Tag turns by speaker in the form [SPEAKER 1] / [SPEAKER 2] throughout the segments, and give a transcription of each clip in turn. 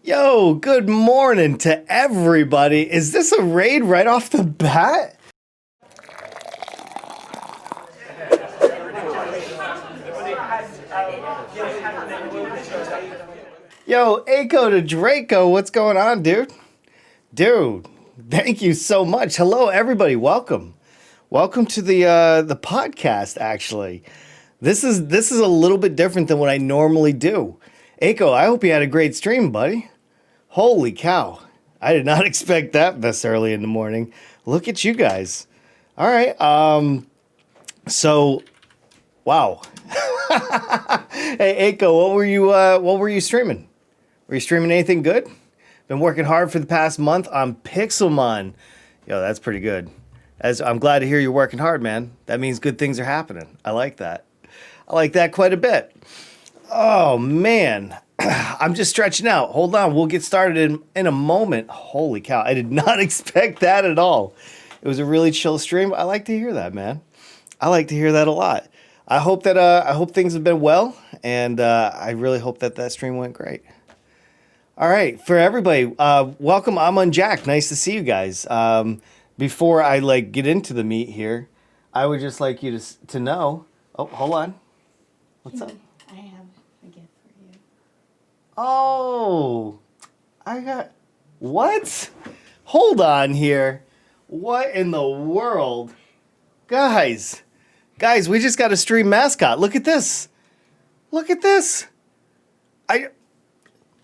[SPEAKER 1] Yo, good morning to everybody. Is this a raid right off the bat? Yo, Aiko to Draco, what's going on, dude? Dude, thank you so much. Hello, everybody. Welcome. Welcome to the podcast, actually. This is a little bit different than what I normally do. Aiko, I hope you had a great stream, buddy. Holy cow. I did not expect that this early in the morning. Look at you guys. All right. So wow. Hey Aiko, what were you streaming? Were you streaming anything good? Been working hard for the past month on Pixelmon. Yo, that's pretty good. I'm glad to hear you're working hard, man. That means good things are happening. I like that. I like that quite a bit. Oh man. I'm just stretching out. Hold on. We'll get started in a moment. Holy cow. I did not expect that at all. It was a really chill stream. I like to hear that, man. I like to hear that a lot. I hope things have been well, and I really hope that stream went great. All right, for everybody, welcome. I'm Unjacked. Nice to see you guys. Before I get into the meat here, I would just like you to know. Oh, hold on. What's up?
[SPEAKER 2] I have a gift for you.
[SPEAKER 1] Oh, I got what? Hold on here. What in the world, guys? Guys, we just got a stream mascot. Look at this. Look at this.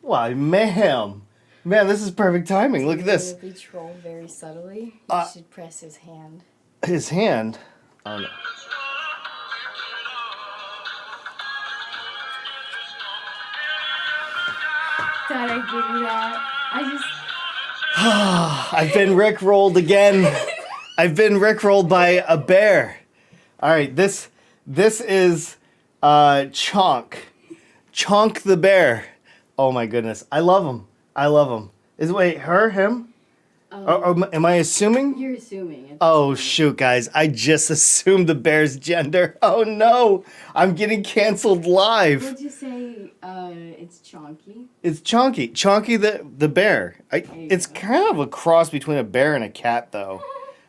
[SPEAKER 1] Why, ma'am. Man, this is perfect timing. Look at this.
[SPEAKER 2] If we troll very subtly, you should press his hand.
[SPEAKER 1] His hand? Oh, no.
[SPEAKER 2] Thought I'd give you that.
[SPEAKER 1] I've been rickrolled again. I've been rickrolled by a bear. All right, this is Chonk. Chonk the bear. Oh my goodness. I love him. I love him. Wait, her, him? Or am I assuming?
[SPEAKER 2] You're assuming.
[SPEAKER 1] Oh, shoot, guys. I just assumed the bear's gender. Oh, no. I'm getting canceled live.
[SPEAKER 2] Would you say it's Chonky?
[SPEAKER 1] It's Chonky. Chonky the bear. It's kind of a cross between a bear and a cat, though.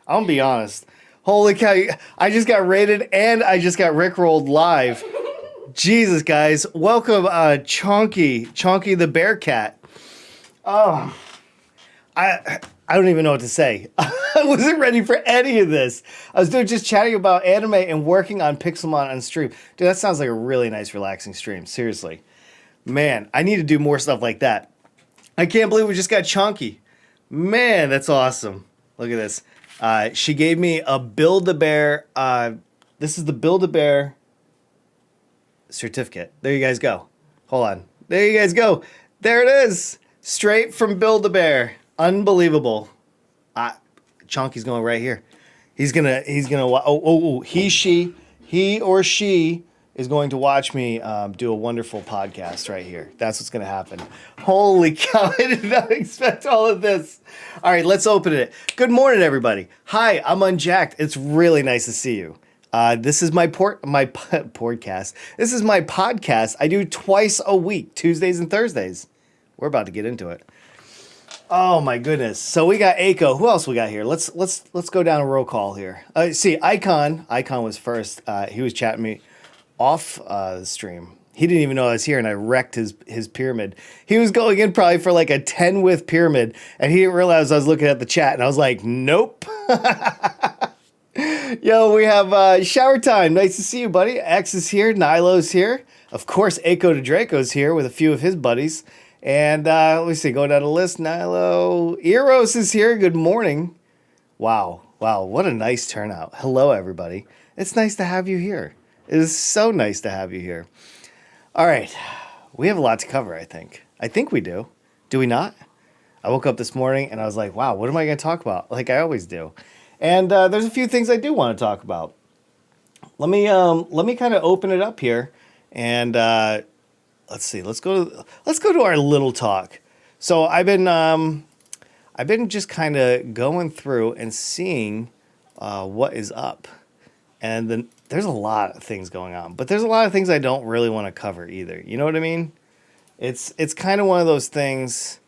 [SPEAKER 1] I'm going to be honest. Holy cow. I just got raided and I just got rickrolled live. Jesus, guys. Welcome, Chonky the bear cat. Oh, I don't even know what to say. I wasn't ready for any of this. I was just chatting about anime and working on Pixelmon on stream. Dude, that sounds like a really nice, relaxing stream. Seriously. Man, I need to do more stuff like that. I can't believe we just got Chonky. Man, that's awesome. Look at this. She gave me a Build-A-Bear. This is the Build-A-Bear certificate. There you guys go. Hold on. There you guys go. There it is. Straight from Build-A-Bear. Unbelievable. Chonky's going right here. He's gonna he or she is going to watch me do a wonderful podcast right here. That's what's gonna happen. Holy cow, I did not expect all of this. All right, let's open it. Good morning, everybody. Hi, I'm Unjacked. It's really nice to see you. This is my podcast. This is my podcast. I do twice a week, Tuesdays and Thursdays. We're about to get into it. Oh my goodness. So we got Aiko. Who else we got here? Let's go down a roll call here. See, Icon was first. He was chatting me off the stream. He didn't even know I was here, and I wrecked his pyramid. He was going in probably for like a 10 width pyramid, and he didn't realize I was looking at the chat, and I was like, nope. Yo, we have Shower Time. Nice to see you, buddy. X is here. Nilo's here. Of course, Aiko to Draco's here with a few of his buddies. And let me see, going down the list, Nilo. Eros is here. Good morning. Wow, what a nice turnout. Hello, everybody. It's nice to have you here. It is so nice to have you here. All right, we have a lot to cover, I think. I think we do. Do we not? I woke up this morning and I was like, wow, what am I going to talk about? Like I always do. And there's a few things I do want to talk about. Let me kind of open it up here and let's see. Let's go to our little talk. So I've been just kind of going through and seeing what is up, and then there's a lot of things going on, but there's a lot of things I don't really want to cover either. You know what I mean? It's kind of one of those things.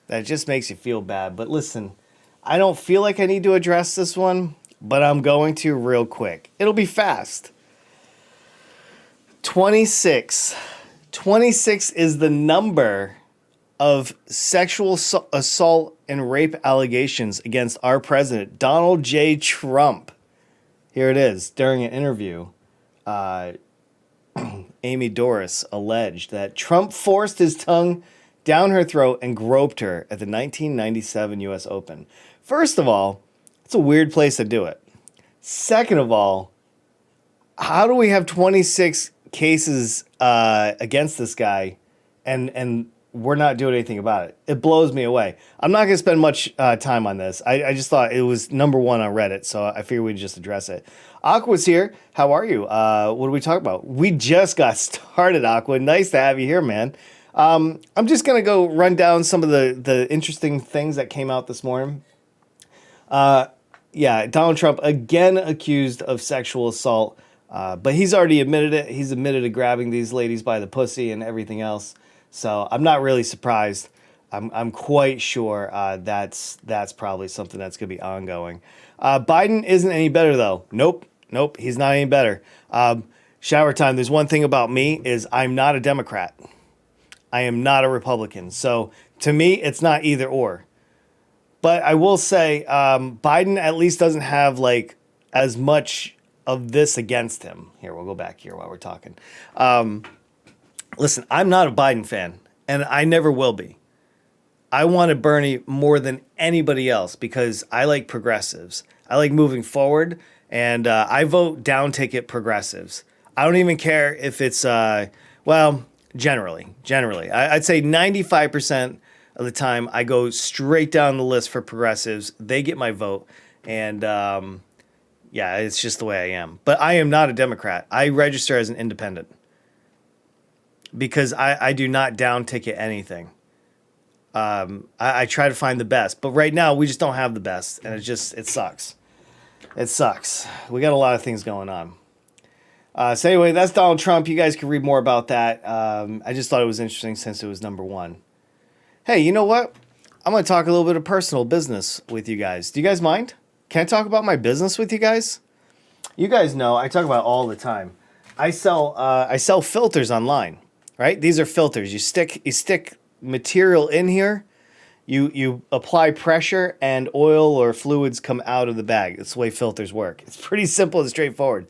[SPEAKER 1] that just makes you feel bad. But listen, I don't feel like I need to address this one, but I'm going to real quick. It'll be fast. 26. 26 is the number of sexual assault and rape allegations against our president, Donald J. Trump. Here it is. During an interview, Amy Dorris alleged that Trump forced his tongue down her throat and groped her at the 1997 U.S. Open. First of all, it's a weird place to do it. Second of all, how do we have 26 cases against this guy and we're not doing anything about it? It blows me away. I'm not going to spend much time on this. I just thought it was number one on Reddit, so I figured we'd just address it. Aqua's here. How are you? What do we talk about? We just got started, Aqua. Nice to have you here, man. I'm just going to go run down some of the interesting things that came out this morning. Yeah, Donald Trump again accused of sexual assault, but he's already admitted it. He's admitted to grabbing these ladies by the pussy and everything else. So I'm not really surprised. I'm quite sure that's probably something that's going to be ongoing. Biden isn't any better, though. Nope, he's not any better. Shower time. There's one thing about me is I'm not a Democrat. I am not a Republican. So to me, it's not either or. But I will say Biden at least doesn't have like as much of this against him. Here, we'll go back here while we're talking. Listen, I'm not a Biden fan, and I never will be. I wanted Bernie more than anybody else because I like progressives. I like moving forward, and I vote down ticket progressives. I don't even care if it's, generally. I'd say 95% of the time I go straight down the list for progressives. They get my vote, and yeah, it's just the way I am. But I am not a Democrat. I register as an independent because I do not down ticket anything. I try to find the best, but right now we just don't have the best, and it sucks. It sucks. We got a lot of things going on. So anyway, that's Donald Trump. You guys can read more about that. I just thought it was interesting since it was number one. Hey, you know what? I'm going to talk a little bit of personal business with you guys. Do you guys mind? Can I talk about my business with you guys? You guys know I talk about it all the time. I sell filters online, right? These are filters. You stick material in here. You apply pressure and oil or fluids come out of the bag. That's the way filters work. It's pretty simple and straightforward.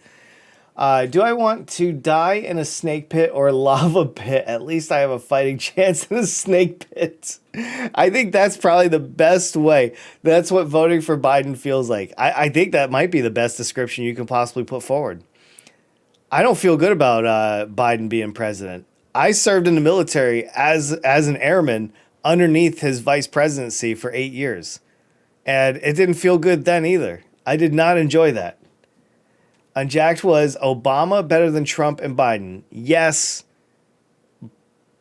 [SPEAKER 1] Do I want to die in a snake pit or a lava pit? At least I have a fighting chance in a snake pit. I think that's probably the best way. That's what voting for Biden feels like. I think that might be the best description you can possibly put forward. I don't feel good about Biden being president. I served in the military as an airman underneath his vice presidency for 8 years. And it didn't feel good then either. I did not enjoy that. Unjacked was Obama better than Trump and Biden? Yes,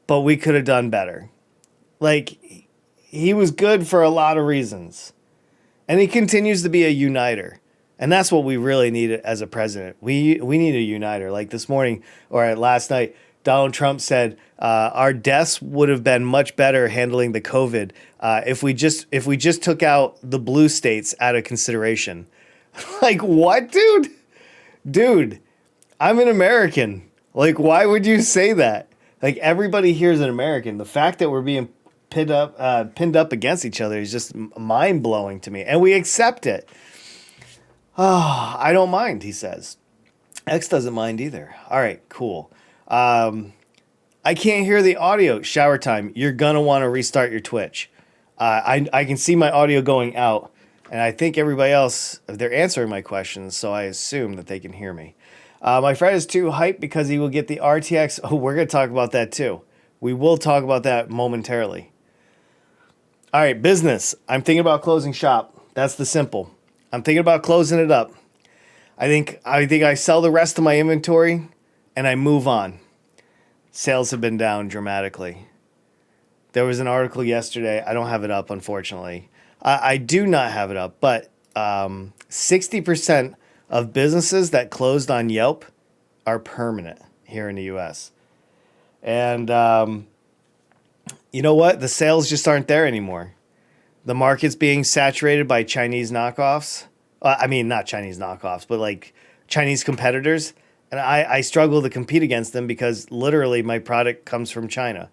[SPEAKER 1] but we could have done better. Like, he was good for a lot of reasons. And he continues to be a uniter. And that's what we really need as a president. We need a uniter. Like this morning or last night, Donald Trump said our deaths would have been much better handling the COVID if we just took out the blue states out of consideration. Like, what, dude? Dude, I'm an American. Like, why would you say that? Like, everybody here is an American. The fact that we're being pinned up against each other is just mind-blowing to me. And we accept it. Oh, I don't mind, he says. X doesn't mind either. All right, cool. I can't hear the audio. Shower time. You're going to want to restart your Twitch. I can see my audio going out. And I think everybody else, they're answering my questions, so I assume that they can hear me. My friend is too hyped because he will get the RTX. Oh, we're going to talk about that too. We will talk about that momentarily. All right, business. I'm thinking about closing shop. That's the simple. I'm thinking about closing it up. I think I sell the rest of my inventory and I move on. Sales have been down dramatically. There was an article yesterday. I don't have it up, unfortunately. I do not have it up, but 60% of businesses that closed on Yelp are permanent here in the U.S. And, you know what? The sales just aren't there anymore. The market's being saturated by Chinese knockoffs. I mean, not Chinese knockoffs, but like Chinese competitors. And I struggle to compete against them because literally my product comes from China.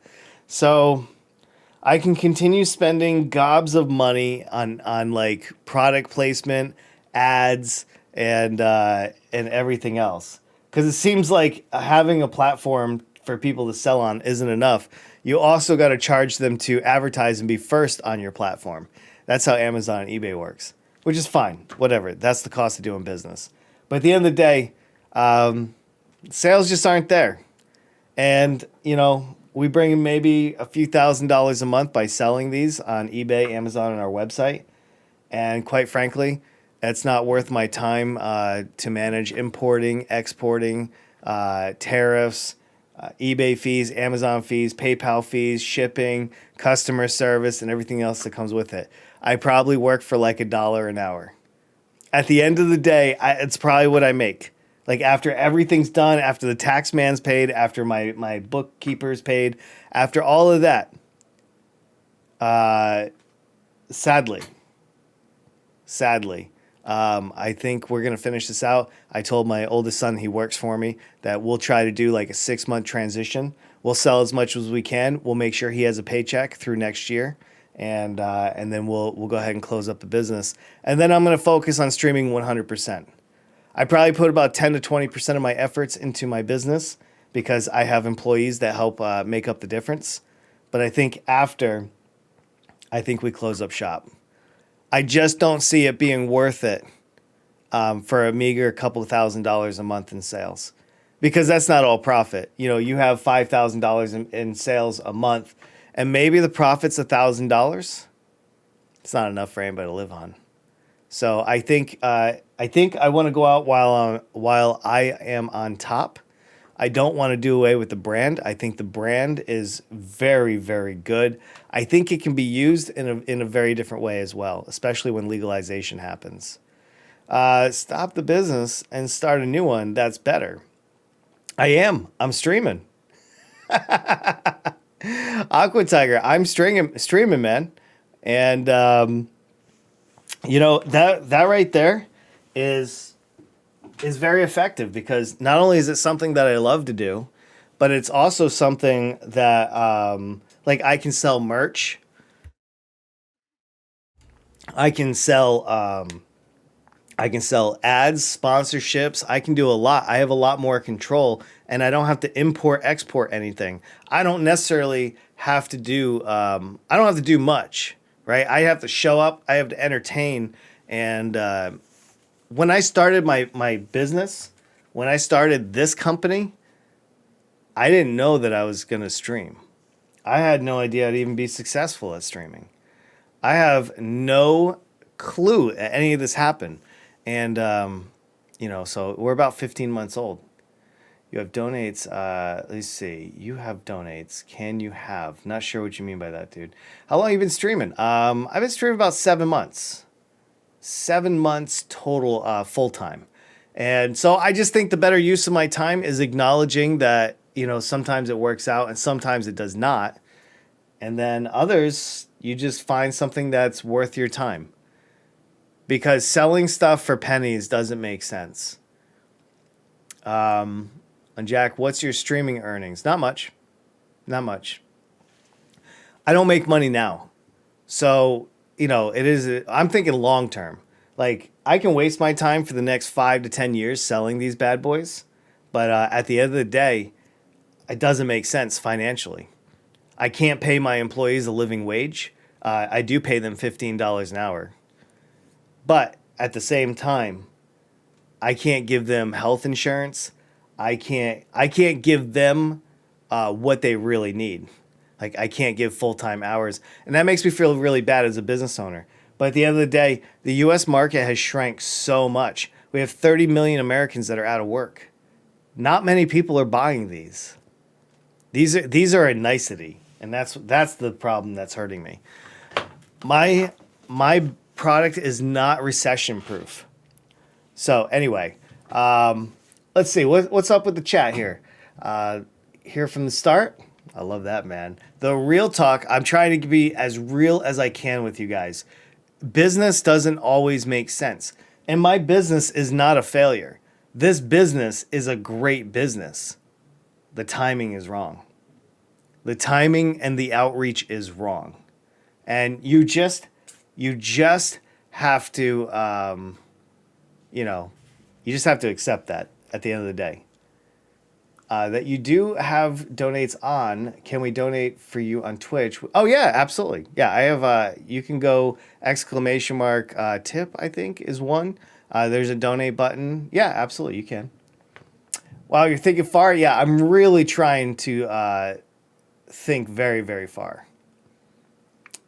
[SPEAKER 1] So I can continue spending gobs of money on like product placement, ads, and everything else. Because it seems like having a platform for people to sell on isn't enough. You also got to charge them to advertise and be first on your platform. That's how Amazon and eBay works, which is fine. Whatever. That's the cost of doing business. But at the end of the day, sales just aren't there. And, you know, we bring in maybe a few $1,000s a month by selling these on eBay, Amazon, and our website. And quite frankly, it's not worth my time to manage importing, exporting, tariffs, eBay fees, Amazon fees, PayPal fees, shipping, customer service, and everything else that comes with it. I probably work for like $1 an hour. At the end of the day, it's probably what I make. Like after everything's done, after the tax man's paid, after my bookkeeper's paid, after all of that, sadly, I think we're going to finish this out. I told my oldest son, he works for me, that we'll try to do like a 6-month transition. We'll sell as much as we can. We'll make sure he has a paycheck through next year. And then we'll go ahead and close up the business. And then I'm going to focus on streaming 100%. I probably put about 10 to 20% of my efforts into my business because I have employees that help make up the difference. But I think we close up shop. I just don't see it being worth it for a meager couple of $1,000s a month in sales, because that's not all profit. You know, you have $5,000 in sales a month, and maybe the profit's $1,000. It's not enough for anybody to live on. So I think I want to go out while I am on top. I don't want to do away with the brand. I think the brand is very, very good. I think it can be used in a very different way as well, especially when legalization happens. Stop the business and start a new one that's better. I'm streaming. Aqua Tiger, I'm streaming, man. And you know, that right there is very effective, because not only is it something that I love to do, but it's also something that like I can sell merch. I can sell ads, sponsorships. I can do a lot. I have a lot more control, and I don't have to export anything. I don't necessarily have to do much, right? I have to show up, I have to entertain. And when I started my business, when I started this company, I didn't know that I was going to stream. I had no idea I'd even be successful at streaming. I have no clue that any of this happened. And, you know, so we're about 15 months old. You have donates. Let's see. You have donates. Can you have? Not sure what you mean by that, dude. How long have you been streaming? I've been streaming about 7 months. 7 months total, full time. And so I just think the better use of my time is acknowledging that, you know, sometimes it works out and sometimes it does not. And then others, you just find something that's worth your time. Because selling stuff for pennies doesn't make sense. And Jack, what's your streaming earnings? Not much. Not much. I don't make money now. So, you know, I'm thinking long term. Like, I can waste my time for the next 5 to 10 years selling these bad boys. But at the end of the day, it doesn't make sense financially. I can't pay my employees a living wage. I do pay them $15 an hour. But at the same time, I can't give them health insurance. I can't give them what they really need. Like, I can't give full-time hours. And that makes me feel really bad as a business owner. But at the end of the day, the U.S. market has shrank so much. We have 30 million Americans that are out of work. Not many people are buying these. These are a nicety. And that's the problem that's hurting me. My product is not recession-proof. So anyway, let's see. What's up with the chat here? Here from the start. I love that, man. The real talk, I'm trying to be as real as I can with you guys. Business doesn't always make sense. And my business is not a failure. This business is a great business. The timing is wrong. The timing and the outreach is wrong. And you just have to, you just have to accept that at the end of the day. That you do have donates on. Can we donate for you on Twitch? Oh yeah, absolutely. Yeah, I have. You can go ! Tip. I think is one. There's a donate button. Yeah, absolutely. You can. Wow, you're thinking far. Yeah, I'm really trying to think very, very far.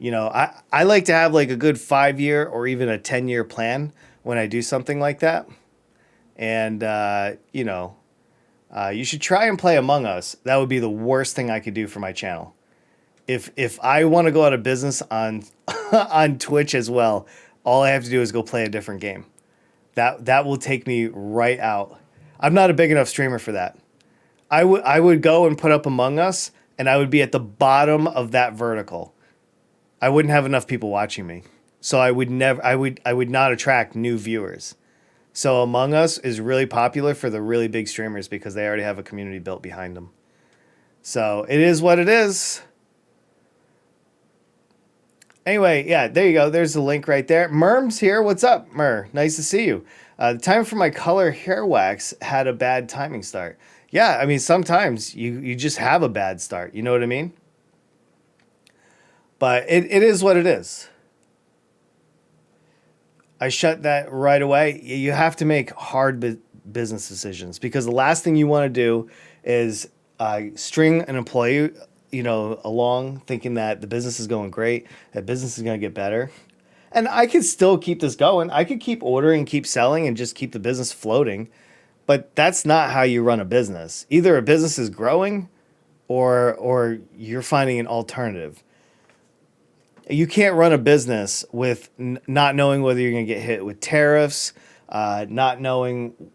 [SPEAKER 1] I like to have like a good 5-year or even a 10-year plan when I do something like that. And you should try and play Among Us. That would be the worst thing I could do for my channel. If I want to go out of business on on Twitch as well, all I have to do is go play a different game. That will take me right out. I'm not a big enough streamer for that. I would go and put up Among Us, and I would be at the bottom of that vertical. I wouldn't have enough people watching me, so I would not attract new viewers. So Among Us is really popular for the really big streamers because they already have a community built behind them. So it is what it is. Anyway, yeah, there you go. There's the link right there. Merm's here. What's up, Mer? Nice to see you. The time for my color hair wax had a bad timing start. Yeah, I mean, sometimes you just have a bad start. You know what I mean? But it is what it is. I shut that right away. You have to make hard business decisions because the last thing you want to do is string an employee, along thinking that the business is going great, that business is going to get better. And I could still keep this going. I could keep ordering, keep selling, and just keep the business floating. But that's not how you run a business. Either a business is growing or you're finding an alternative. You can't run a business with not knowing whether you're going to get hit with tariffs, not knowing,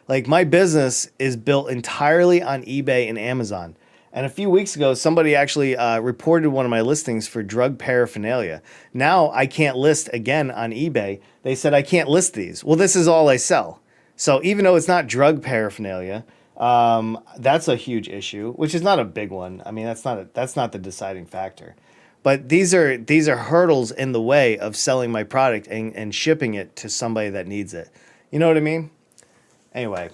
[SPEAKER 1] like my business is built entirely on eBay and Amazon. And a few weeks ago, somebody actually reported one of my listings for drug paraphernalia. Now I can't list again on eBay. They said I can't list these. Well, this is all I sell. So even though it's not drug paraphernalia, that's a huge issue, which is not a big one. I mean, that's not the deciding factor. But these are hurdles in the way of selling my product and shipping it to somebody that needs it. You know what I mean? Anyway,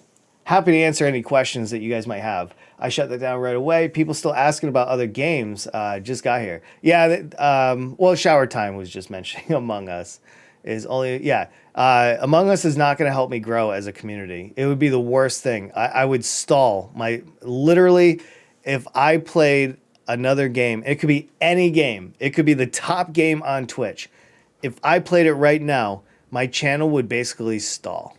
[SPEAKER 1] happy to answer any questions that you guys might have. I shut that down right away. People still asking about other games. Just got here. Yeah, Shower Time was just mentioning Among Us. Among Us is not going to help me grow as a community. It would be the worst thing. I would stall. Literally, if I played another game, it could be any game. It could be the top game on Twitch. If I played it right now, my channel would basically stall.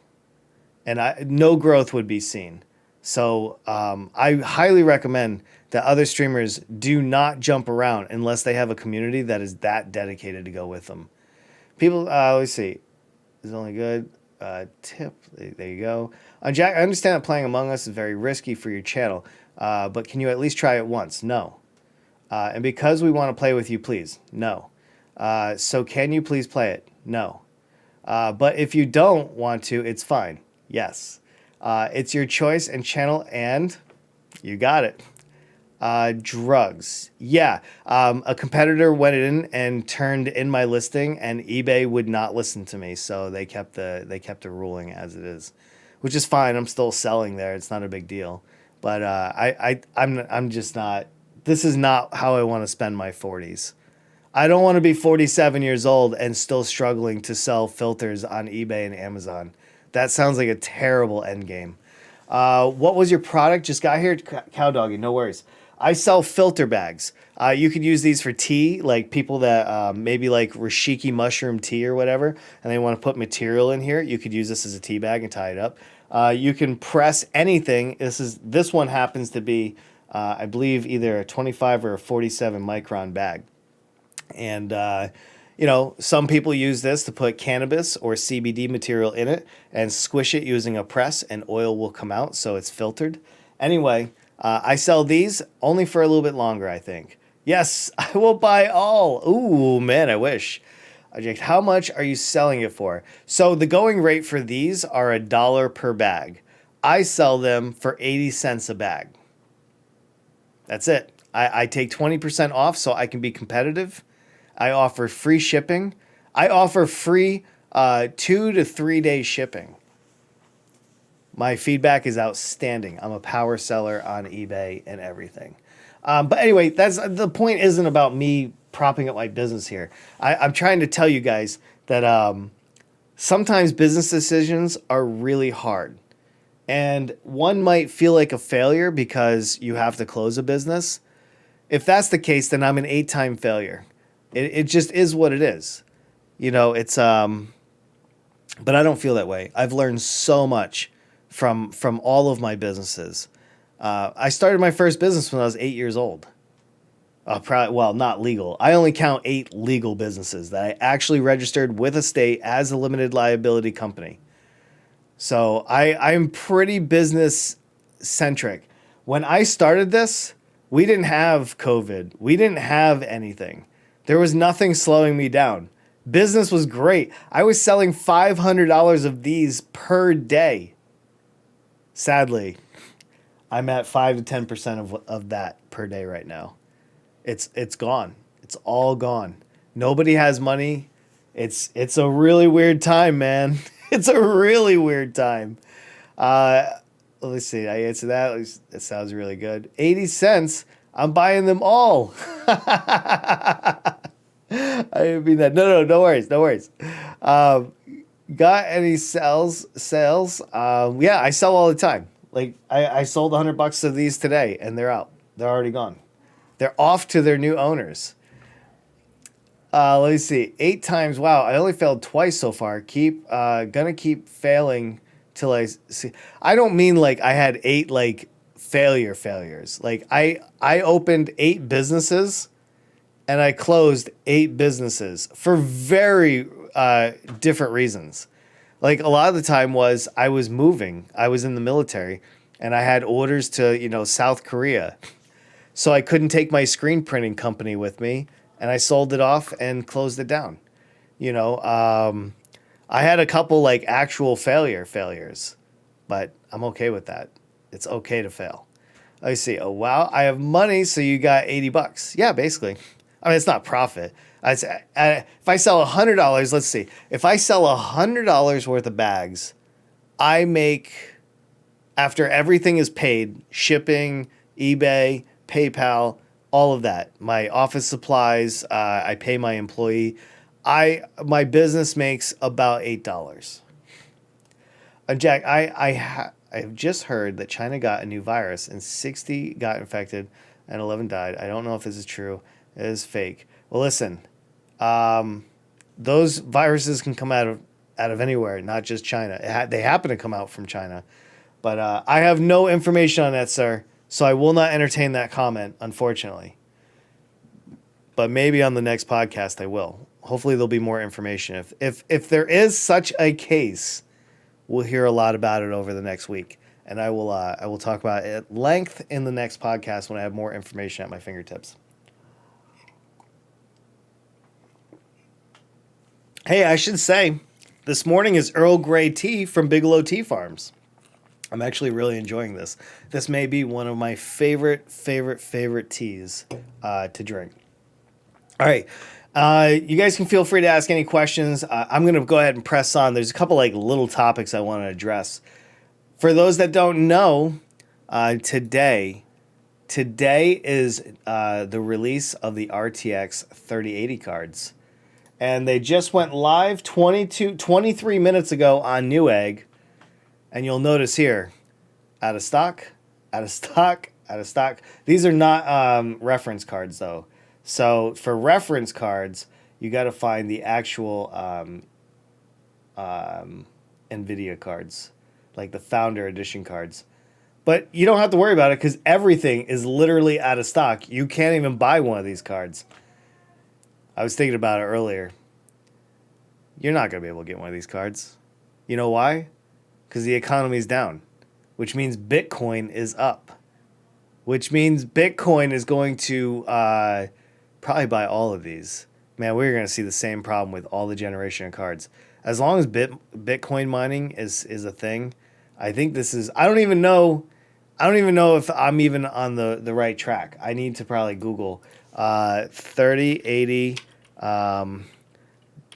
[SPEAKER 1] And no growth would be seen. So I highly recommend that other streamers do not jump around unless they have a community that is that dedicated to go with them. People, let's see. Is only good. Tip. There you go. Jack, I understand that playing Among Us is very risky for your channel, but can you at least try it once? No. And because we want to play with you, please. No. So can you please play it? No. But if you don't want to, it's fine. Yes. It's your choice and channel, and you got it. Drugs. Yeah. A competitor went in and turned in my listing, and eBay would not listen to me, so they kept the ruling as it is, which is fine. I'm still selling there. It's not a big deal. But I'm just not. This is not how I want to spend my 40s. I don't want to be 47 years old and still struggling to sell filters on eBay and Amazon. That sounds like a terrible end game. What was your product? Just got here? Cow doggy, no worries. I sell filter bags. You could use these for tea, like people that maybe like Rashiki mushroom tea or whatever, and they want to put material in here. You could use this as a tea bag and tie it up. You can press anything. This one happens to be, I believe, either a 25 or a 47 micron bag. And some people use this to put cannabis or CBD material in it and squish it using a press, and oil will come out, so it's filtered. Anyway, I sell these only for a little bit longer, I think. Yes, I will buy all. Ooh, man, I wish. Unjacked, how much are you selling it for? So the going rate for these are $1 per bag. I sell them for 80 cents a bag. That's it. I take 20% off so I can be competitive. I offer free shipping. I offer free 2 to 3 day shipping. My feedback is outstanding. I'm a power seller on eBay and everything. But anyway, that's the point. Isn't about me propping up my business here. I'm trying to tell you guys that sometimes business decisions are really hard. And one might feel like a failure because you have to close a business. If that's the case, then I'm an 8-time failure. It just is what it is. You know, it's but I don't feel that way. I've learned so much from all of my businesses. I started my first business when I was 8 years old. Well, not legal. I only count 8 legal businesses that I actually registered with a state as a limited liability company. So I'm pretty business centric. When I started this, we didn't have COVID. We didn't have anything. There was nothing slowing me down. Business was great. I was selling $500 of these per day. Sadly, I'm at 5 to 10% of that per day right now. It's gone. It's all gone. Nobody has money. It's a really weird time, man. It's a really weird time. Let's see. I answer that. That sounds really good. 80 cents. I'm buying them all. I didn't mean that. No, no worries. No worries. Got any sales? Yeah, I sell all the time. Like I sold $100 of these today and they're out. They're already gone. They're off to their new owners. Let me see. 8 times. Wow, I only failed twice so far. Gonna keep failing till I see. I don't mean like I had 8 like failures. Like I opened 8 businesses and I closed 8 businesses for very different reasons. Like a lot of the time was I was moving. I was in the military and I had orders to, South Korea. So I couldn't take my screen printing company with me, and I sold it off and closed it down. I had a couple like actual failures, but I'm okay with that. It's okay to fail. I see. Oh wow, I have money, so you got $80. Yeah, basically. I mean, it's not profit. If I sell $100, let's see. If I sell $100 worth of bags, I make, after everything is paid, shipping, eBay, PayPal, all of that. My office supplies, I pay my employee. My business makes about $8. Jack, I have just heard that China got a new virus and 60 got infected and 11 died. I don't know if this is true. It is fake. Well, listen, those viruses can come out of anywhere, not just China. They happen to come out from China. But I have no information on that, sir. So I will not entertain that comment, unfortunately. But maybe on the next podcast I will. Hopefully there'll be more information. If there is such a case, we'll hear a lot about it over the next week. And I will talk about it at length in the next podcast when I have more information at my fingertips. Hey, I should say, this morning is Earl Grey tea from Bigelow Tea Farms. I'm actually really enjoying this. This may be one of my favorite teas to drink. All right. You guys can feel free to ask any questions. I'm going to go ahead and press on. There's a couple like little topics I want to address. For those that don't know, today is the release of the RTX 3080 cards. And they just went live 23 minutes ago on Newegg. And you'll notice here, out of stock. These are not reference cards, though. So for reference cards, you got to find the actual Nvidia cards, like the Founder Edition cards. But you don't have to worry about it because everything is literally out of stock. You can't even buy one of these cards. I was thinking about it earlier. You're not going to be able to get one of these cards. You know why? Because the economy's down, which means Bitcoin is up. which means Bitcoin is going to probably buy all of these. Man, we're going to see the same problem with all the generation of cards. As long as Bitcoin mining is a thing, I think this is. I don't even know if I'm even on the right track. I need to probably Google 3080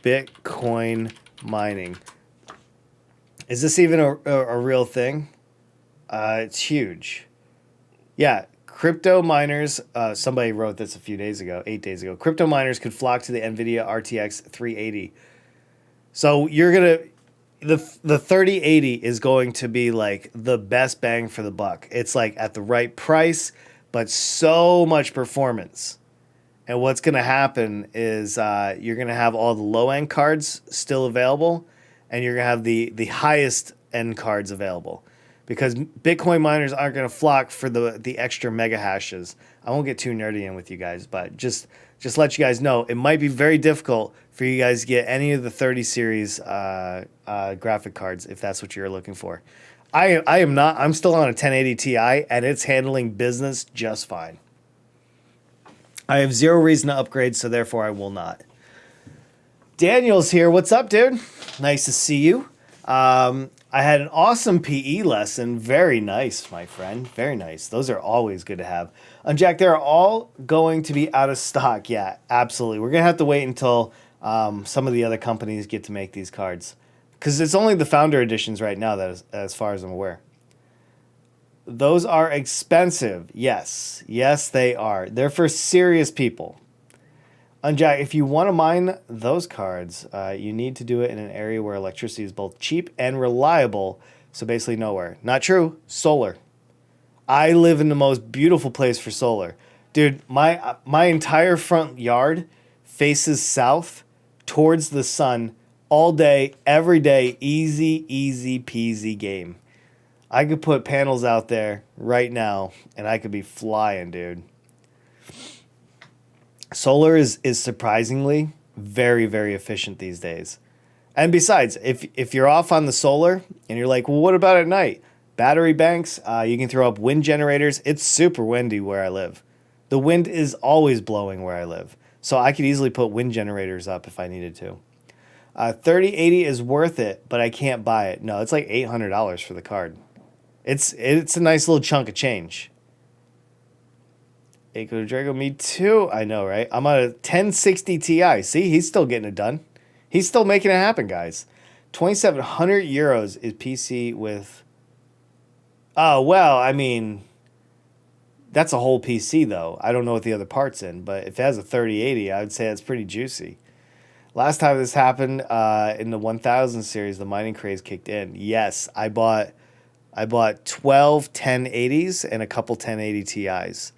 [SPEAKER 1] Bitcoin mining. Is this even a real thing? It's huge. Yeah, crypto miners. Somebody wrote this a few days ago, 8 days ago. Crypto miners could flock to the Nvidia RTX 380. So you're gonna the 3080 is going to be like the best bang for the buck. It's like at the right price, but so much performance. And what's going to happen is you're going to have all the low end cards still available, and you're going to have the highest end cards available, because Bitcoin miners aren't going to flock for the extra mega hashes. I won't get too nerdy in with you guys, but just let you guys know it might be very difficult for you guys to get any of the 30 series graphic cards if that's what you're looking for. I am not. I'm still on a 1080 Ti, and it's handling business just fine. I have zero reason to upgrade, so therefore I will not. Daniel's here. What's up, dude? Nice to see you. I had an awesome PE lesson. Very nice, my friend. Very nice. Those are always good to have. Jack, they're all going to be out of stock. Yeah, absolutely. We're going to have to wait until some of the other companies get to make these cards, because it's only the founder editions right now, that is, as far as I'm aware. Those are expensive. Yes. Yes, they are. They're for serious people. Jack, if you want to mine those cards, you need to do it in an area where electricity is both cheap and reliable. So basically nowhere. Not true. Solar. I live in the most beautiful place for solar. Dude, my entire front yard faces south towards the sun all day, every day. Easy, easy peasy game. I could put panels out there right now, and I could be flying, dude. Solar is surprisingly very, very efficient these days. And besides, if you're off on the solar and you're like, well, what about at night? Battery banks, you can throw up wind generators. It's super windy where I live. The wind is always blowing where I live. So I could easily put wind generators up if I needed to. 3080 is worth it, but I can't buy it. No, it's like $800 for the card. It's a nice little chunk of change. Echo Drago, me too. I know, right? I'm on a 1060 Ti. See, he's still getting it done. He's still making it happen, guys. 2,700 euros is PC with... Oh, well, I mean... That's a whole PC, though. I don't know what the other part's in, but if it has a 3080, I would say that's pretty juicy. Last time this happened, in the 1000 series, the mining craze kicked in. Yes, I bought 12 1080s and a couple 1080 Ti's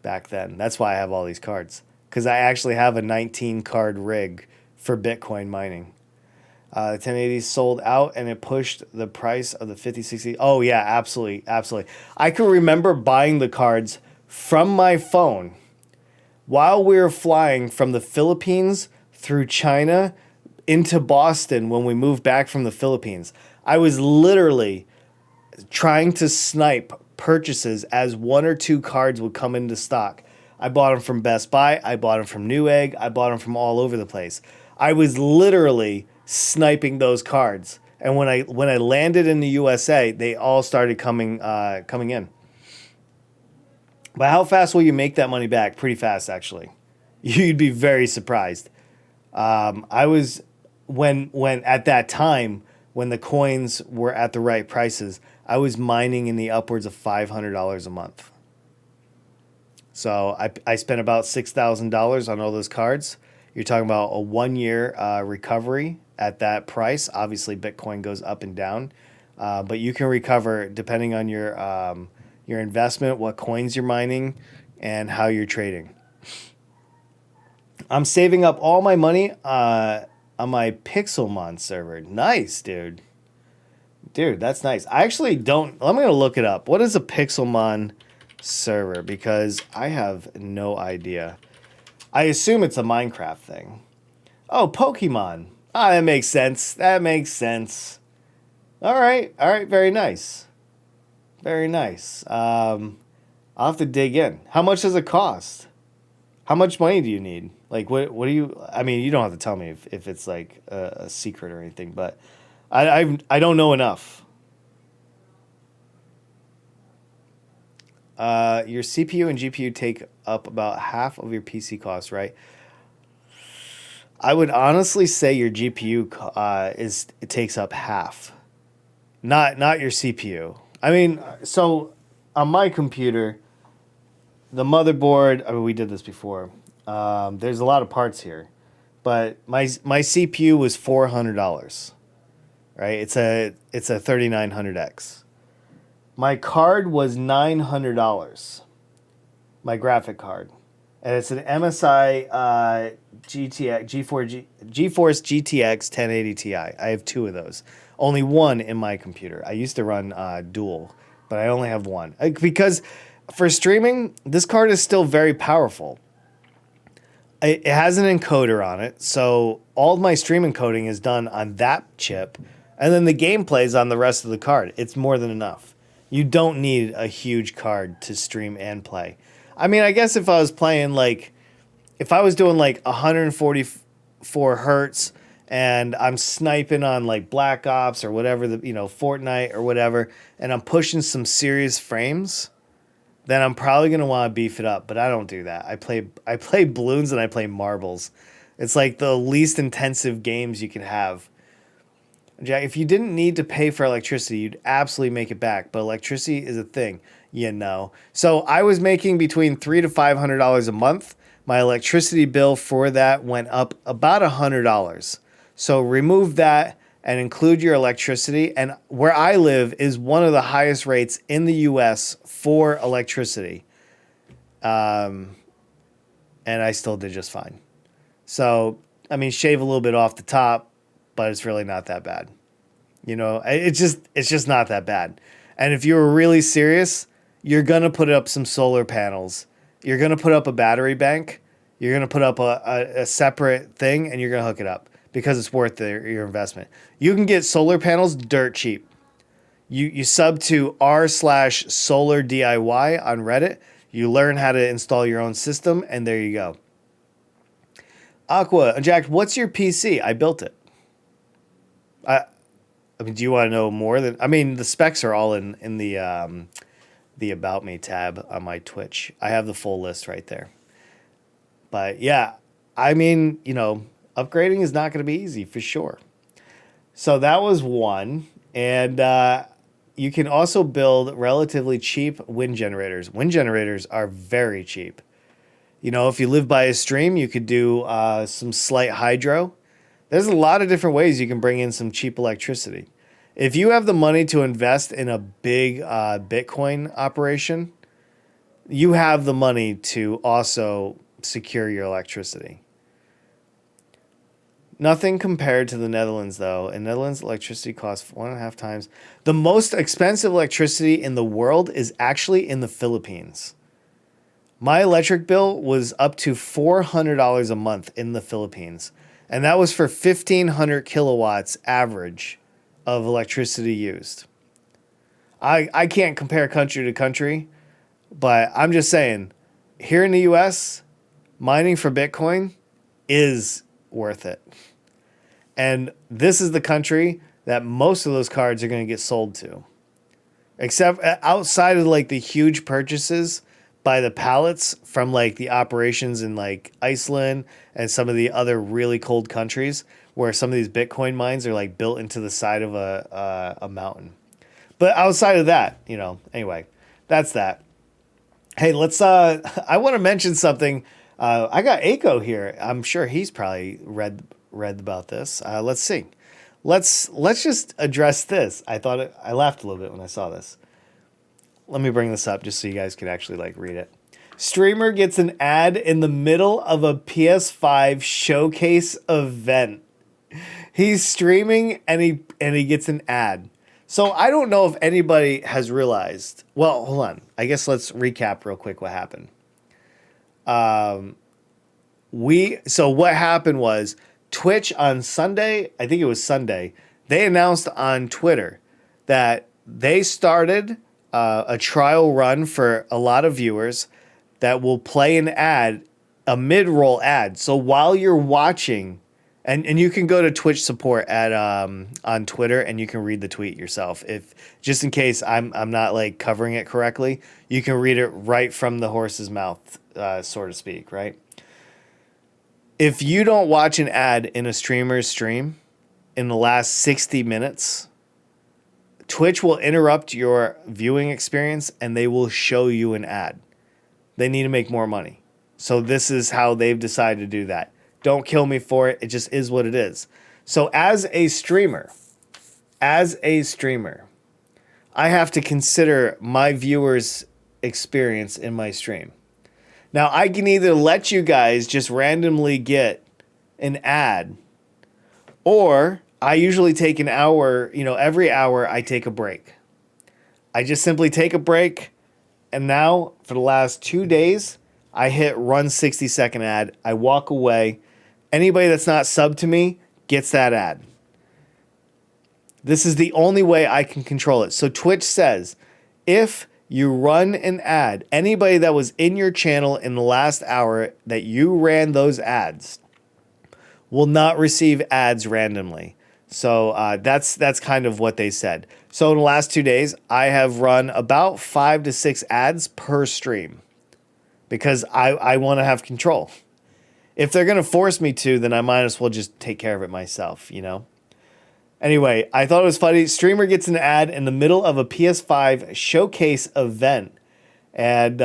[SPEAKER 1] back then. That's why I have all these cards, because I actually have a 19 card rig for Bitcoin mining. The 1080s sold out, and it pushed the price of the 5060. Oh yeah, absolutely, absolutely. I can remember buying the cards from my phone while we were flying from the Philippines through China into Boston when we moved back from the Philippines. I was literally trying to snipe purchases as one or two cards would come into stock. I bought them from Best Buy. I bought them from Newegg. I bought them from all over the place. I was literally sniping those cards. And when I landed in the USA, they all started coming in. But how fast will you make that money back? Pretty fast, actually. You'd be very surprised. I was when at that time when the coins were at the right prices, I was mining in the upwards of $500 a month. So I spent about $6,000 on all those cards. You're talking about a 1 year recovery at that price. Obviously, Bitcoin goes up and down, but you can recover depending on your investment, what coins you're mining, and how you're trading. I'm saving up all my money on my Pixelmon server. Nice, dude. Dude, that's nice. I actually don't... I'm going to look it up. What is a Pixelmon server? Because I have no idea. I assume it's a Minecraft thing. Oh, Pokemon. Ah, that makes sense. That makes sense. All right. All right. Very nice. Very nice. I'll have to dig in. How much does it cost? How much money do you need? Like, what do you? I mean, you don't have to tell me if it's like a secret or anything, but I don't know enough. Your CPU and GPU take up about half of your PC costs, right? I would honestly say your GPU it takes up half, not your CPU. I mean, so on my computer, the motherboard. I mean, we did this before. There's a lot of parts here, but my CPU was $400, right? It's a 3900X. My card was $900. My graphic card, and it's an MSI GeForce GTX 1080 Ti. I have two of those. Only one in my computer. I used to run dual, but I only have one because for streaming, this card is still very powerful. It has an encoder on it, so all of my stream encoding is done on that chip, and then the gameplay is on the rest of the card. It's more than enough. You don't need a huge card to stream and play. I mean, I guess if I was playing if I was doing 144 hertz and I'm sniping on Black Ops or whatever, Fortnite or whatever, and I'm pushing some serious frames, then I'm probably going to want to beef it up, but I don't do that. I play balloons and I play marbles. It's like the least intensive games you can have. Jack, if you didn't need to pay for electricity, you'd absolutely make it back, but electricity is a thing, So I was making between $300 to $500 a month. My electricity bill for that went up about $100. So remove that and include your electricity. And where I live is one of the highest rates in the U.S. for electricity. And I still did just fine. So, I mean, shave a little bit off the top, but it's really not that bad. It's just not that bad. And if you were really serious, you're going to put up some solar panels. You're going to put up a battery bank. You're going to put up a separate thing, and you're going to hook it up because it's worth your investment. You can get solar panels dirt cheap. You sub to r/solar DIY on Reddit. You learn how to install your own system, and there you go. Aqua, Jack, what's your PC? I built it. I mean, do you want to know more than? I mean, the specs are all in the About Me tab on my Twitch. I have the full list right there. But yeah, I mean, upgrading is not going to be easy for sure. So that was one, and you can also build relatively cheap wind generators. Wind generators are very cheap. If you live by a stream, you could do some slight hydro. There's a lot of different ways you can bring in some cheap electricity. If you have the money to invest in a big Bitcoin operation, you have the money to also secure your electricity. Nothing compared to the Netherlands, though. In Netherlands, electricity costs 1.5 times. The most expensive electricity in the world is actually in the Philippines. My electric bill was up to $400 a month in the Philippines. And that was for 1,500 kilowatts average of electricity used. I can't compare country to country, but I'm just saying, here in the US, mining for Bitcoin is worth it. And this is the country that most of those cards are going to get sold to. Except outside of the huge purchases by the pallets from the operations in Iceland and some of the other really cold countries where some of these Bitcoin mines are built into the side of a mountain. But outside of that, anyway, that's that. Hey, let's I want to mention something. I got Aiko here. I'm sure he's probably read about this. Let's see. Let's just address this. I laughed a little bit when I saw this. Let me bring this up just so you guys can actually read it. Streamer gets an ad in the middle of a PS5 showcase event. He's streaming and he gets an ad. So I don't know if anybody has realized. Well, hold on. I guess let's recap real quick what happened. So what happened was Twitch on Sunday, I think it was Sunday, they announced on Twitter that they started a trial run for a lot of viewers that will play an ad, a mid-roll ad. So while you're watching, and you can go to Twitch support at on Twitter and you can read the tweet yourself. If just in case I'm not like covering it correctly, you can read it right from the horse's mouth, so to speak, right? If you don't watch an ad in a streamer's stream in the last 60 minutes, Twitch will interrupt your viewing experience and they will show you an ad. They need to make more money. So this is how they've decided to do that. Don't kill me for it. It just is what it is. So as a streamer, I have to consider my viewers' experience in my stream. Now, I can either let you guys just randomly get an ad, or I usually take an hour, every hour I take a break. I just simply take a break, and now for the last 2 days, I hit run 60-second ad. I walk away. Anybody that's not subbed to me gets that ad. This is the only way I can control it. So Twitch says, if you run an ad, anybody that was in your channel in the last hour that you ran those ads will not receive ads randomly. So that's kind of what they said. So in the last 2 days, I have run about 5 to 6 ads per stream because I want to have control. If they're going to force me to, then I might as well just take care of it myself, Anyway, I thought it was funny. Streamer gets an ad in the middle of a PS5 showcase event. And,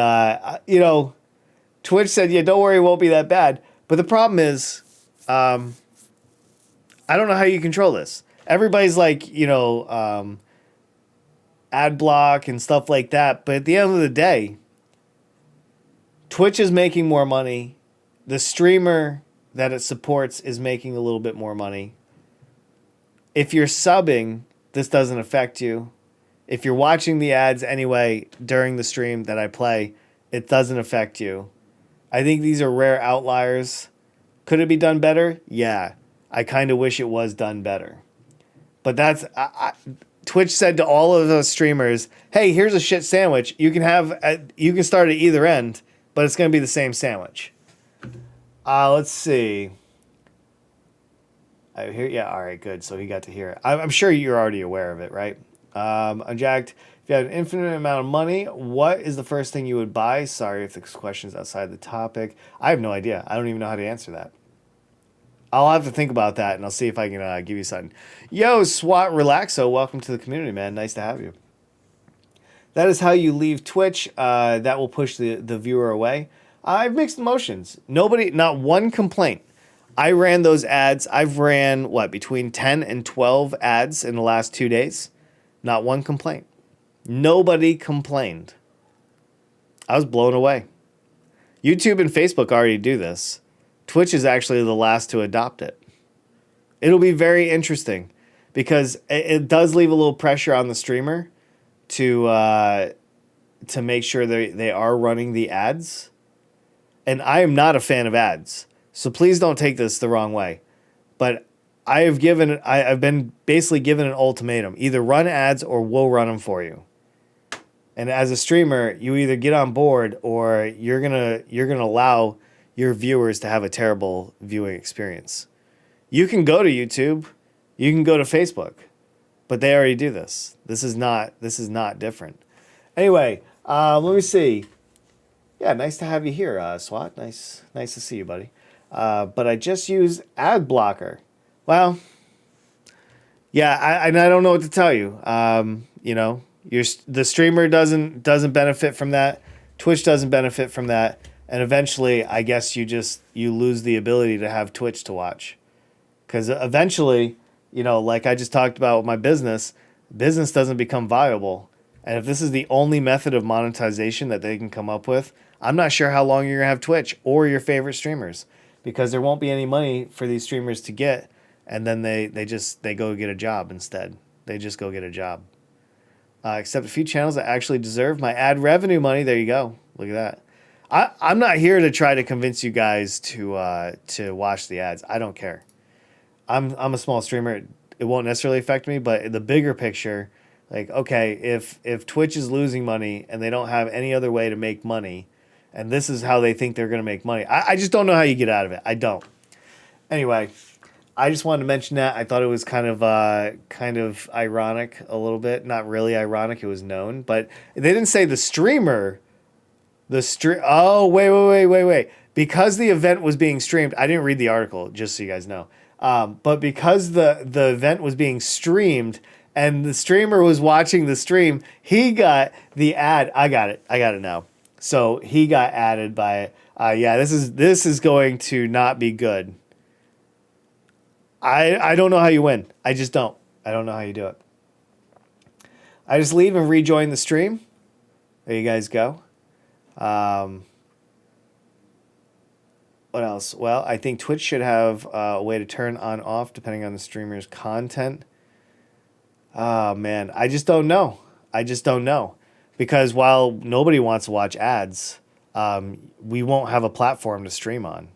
[SPEAKER 1] Twitch said, yeah, don't worry, it won't be that bad. But the problem is, I don't know how you control this. Everybody's like, ad block and stuff like that. But at the end of the day, Twitch is making more money. The streamer that it supports is making a little bit more money. If you're subbing, this doesn't affect you. If you're watching the ads anyway during the stream that I play, it doesn't affect you. I think these are rare outliers. Could it be done better? Yeah. I kind of wish it was done better. But that's... Twitch said to all of those streamers, hey, here's a shit sandwich. You can start at either end, but it's going to be the same sandwich. Let's see. I hear, yeah, all right, good. So he got to hear it. I'm sure you're already aware of it, right? Unjacked, if you had an infinite amount of money, what is the first thing you would buy? Sorry if this question's outside the topic. I have no idea. I don't even know how to answer that. I'll have to think about that, and I'll see if I can give you something. Yo, SWAT Relaxo, welcome to the community, man. Nice to have you. That is how you leave Twitch. That will push the viewer away. I have mixed emotions. Not one complaint. I ran those ads. I've ran, between 10 and 12 ads in the last 2 days. Not one complaint. Nobody complained. I was blown away. YouTube and Facebook already do this. Twitch is actually the last to adopt it. It'll be very interesting because it does leave a little pressure on the streamer to make sure they are running the ads. And I am not a fan of ads. So please don't take this the wrong way. But I've been basically given an ultimatum. Either run ads or we'll run them for you. And as a streamer, you either get on board or you're gonna allow your viewers to have a terrible viewing experience. You can go to YouTube, you can go to Facebook, but they already do this. This is not different. Anyway, let me see. Yeah, nice to have you here, SWAT. Nice to see you, buddy. But I just use ad blocker. Well, yeah, I don't know what to tell you. The streamer doesn't benefit from that. Twitch doesn't benefit from that. And eventually, I guess you lose the ability to have Twitch to watch. Because eventually, like I just talked about with my business doesn't become viable. And if this is the only method of monetization that they can come up with, I'm not sure how long you're going to have Twitch or your favorite streamers. Because there won't be any money for these streamers to get. And then they go get a job instead. They just go get a job. Except a few channels that actually deserve my ad revenue money. There you go. Look at that. I'm not here to try to convince you guys to watch the ads. I don't care. I'm a small streamer. It won't necessarily affect me, but the bigger picture, Like, okay, if Twitch is losing money and they don't have any other way to make money, and this is how they think they're going to make money, I just don't know how you get out of it. I don't. Anyway, I just wanted to mention that. I thought it was kind of ironic a little bit. Not really ironic. It was known, but they didn't say the streamer. Oh, wait. Because the event was being streamed, I didn't read the article, just so you guys know. But because the event was being streamed and the streamer was watching the stream, he got the ad. I got it now. So he got added by it. Yeah, this is going to not be good. I don't know how you win. I just don't. I don't know how you do it. I just leave and rejoin the stream. There you guys go. What else? Well, I think Twitch should have a way to turn on off depending on the streamer's content. Oh, man. I just don't know. Because while nobody wants to watch ads, we won't have a platform to stream on.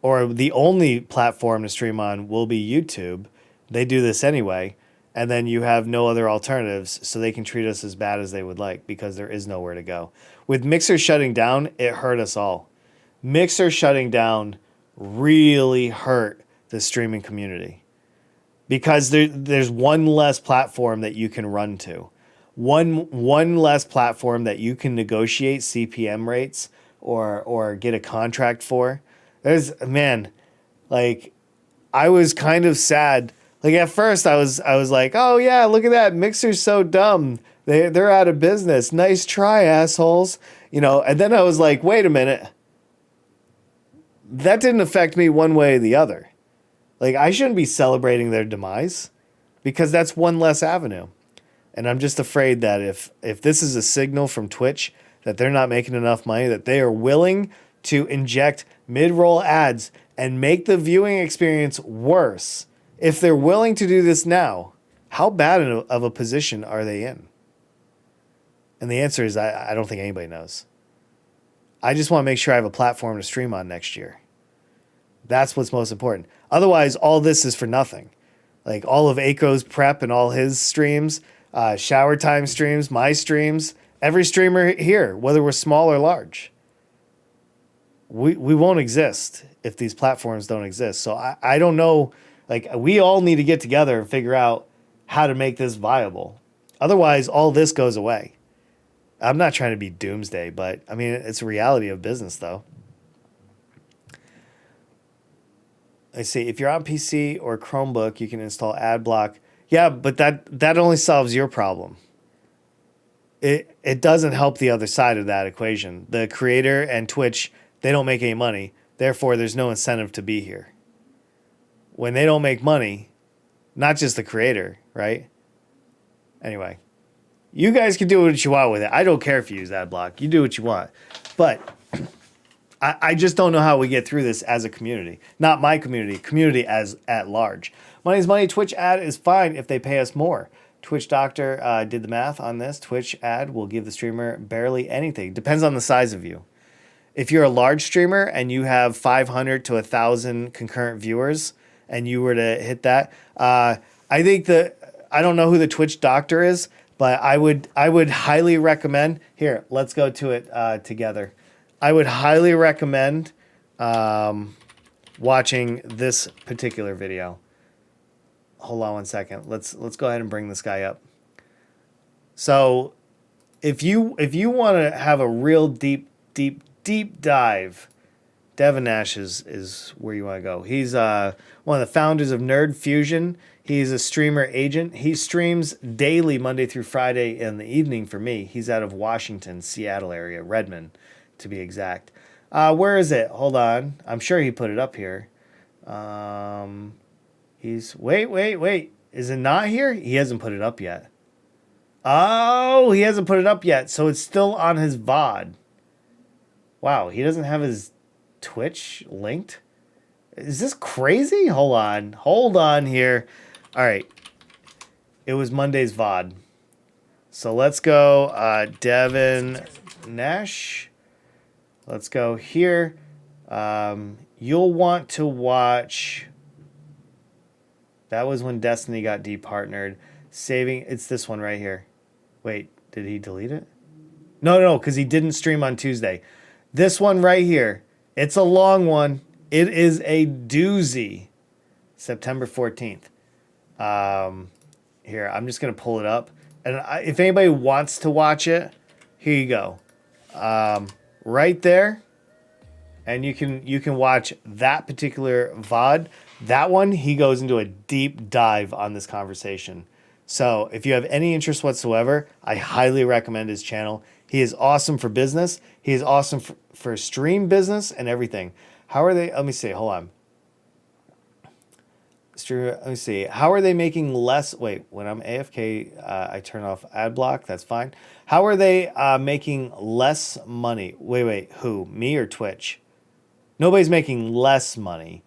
[SPEAKER 1] Or the only platform to stream on will be YouTube. They do this anyway. And then you have no other alternatives, so they can treat us as bad as they would like because there is nowhere to go. With Mixer shutting down, it hurt us all. Mixer shutting down really hurt the streaming community because there's one less platform that you can run to. One less platform that you can negotiate CPM rates or get a contract for. Like, I was kind of sad. Like, at first I was like, oh yeah, look at that, Mixer's so dumb. They're out of business. Nice try, assholes. And then I was like, wait a minute. That didn't affect me one way or the other. Like, I shouldn't be celebrating their demise because that's one less avenue. And I'm just afraid that if this is a signal from Twitch that they're not making enough money, that they are willing to inject mid-roll ads and make the viewing experience worse. If they're willing to do this now, how bad of a position are they in? And the answer is I don't think anybody knows. I just want to make sure I have a platform to stream on next year. That's what's most important. Otherwise, all this is for nothing. Like all of Aiko's prep and all his streams, shower time streams, my streams, every streamer here, whether we're small or large. We won't exist if these platforms don't exist. So I don't know. Like, we all need to get together and figure out how to make this viable. Otherwise, all this goes away. I'm not trying to be doomsday, but I mean, it's a reality of business, though. I see. If you're on PC or Chromebook, you can install AdBlock. Yeah, but that only solves your problem. It doesn't help the other side of that equation. The creator and Twitch, they don't make any money. Therefore, there's no incentive to be here. When they don't make money, not just the creator, right? Anyway, you guys can do what you want with it. I don't care if you use AdBlock. You do what you want. But I just don't know how we get through this as a community. Not my community as at large. Money's money. Twitch ad is fine if they pay us more. Twitch Doctor did the math on this. Twitch ad will give the streamer barely anything. Depends on the size of you. If you're a large streamer and you have 500 to 1,000 concurrent viewers and you were to hit that, I think I don't know who the Twitch Doctor is, but I would highly recommend. Here, let's go to it together. I would highly recommend watching this particular video. Hold on one second. Let's go ahead and bring this guy up. So, if you want to have a real deep dive, Devin Nash is where you want to go. He's one of the founders of Nerd Fusion. He's a streamer agent. He streams daily, Monday through Friday in the evening for me. He's out of Washington, Seattle area, Redmond, to be exact. Where is it? Hold on. I'm sure he put it up here. Wait. Is it not here? He hasn't put it up yet. Oh, he hasn't put it up yet. So it's still on his VOD. Wow, he doesn't have his Twitch linked? Is this crazy? Hold on here. All right. It was Monday's VOD. So let's go Devin Nash. Let's go here. You'll want to watch... That was when Destiny got departnered. Saving. It's this one right here. Wait, did he delete it? No, because he didn't stream on Tuesday. This one right here. It's a long one. It is a doozy. September 14th. Here, I'm just going to pull it up. And if anybody wants to watch it, here you go. Right there. And you can watch that particular VOD. That one, he goes into a deep dive on this conversation. So if you have any interest whatsoever, I highly recommend his channel. He is awesome for business. He is awesome for stream business and everything. How are they? Let me see. Hold on. Let me see. How are they making less? Wait, when I'm AFK, I turn off ad block. That's fine. How are they making less money? Wait. Who? Me or Twitch? Nobody's making less money.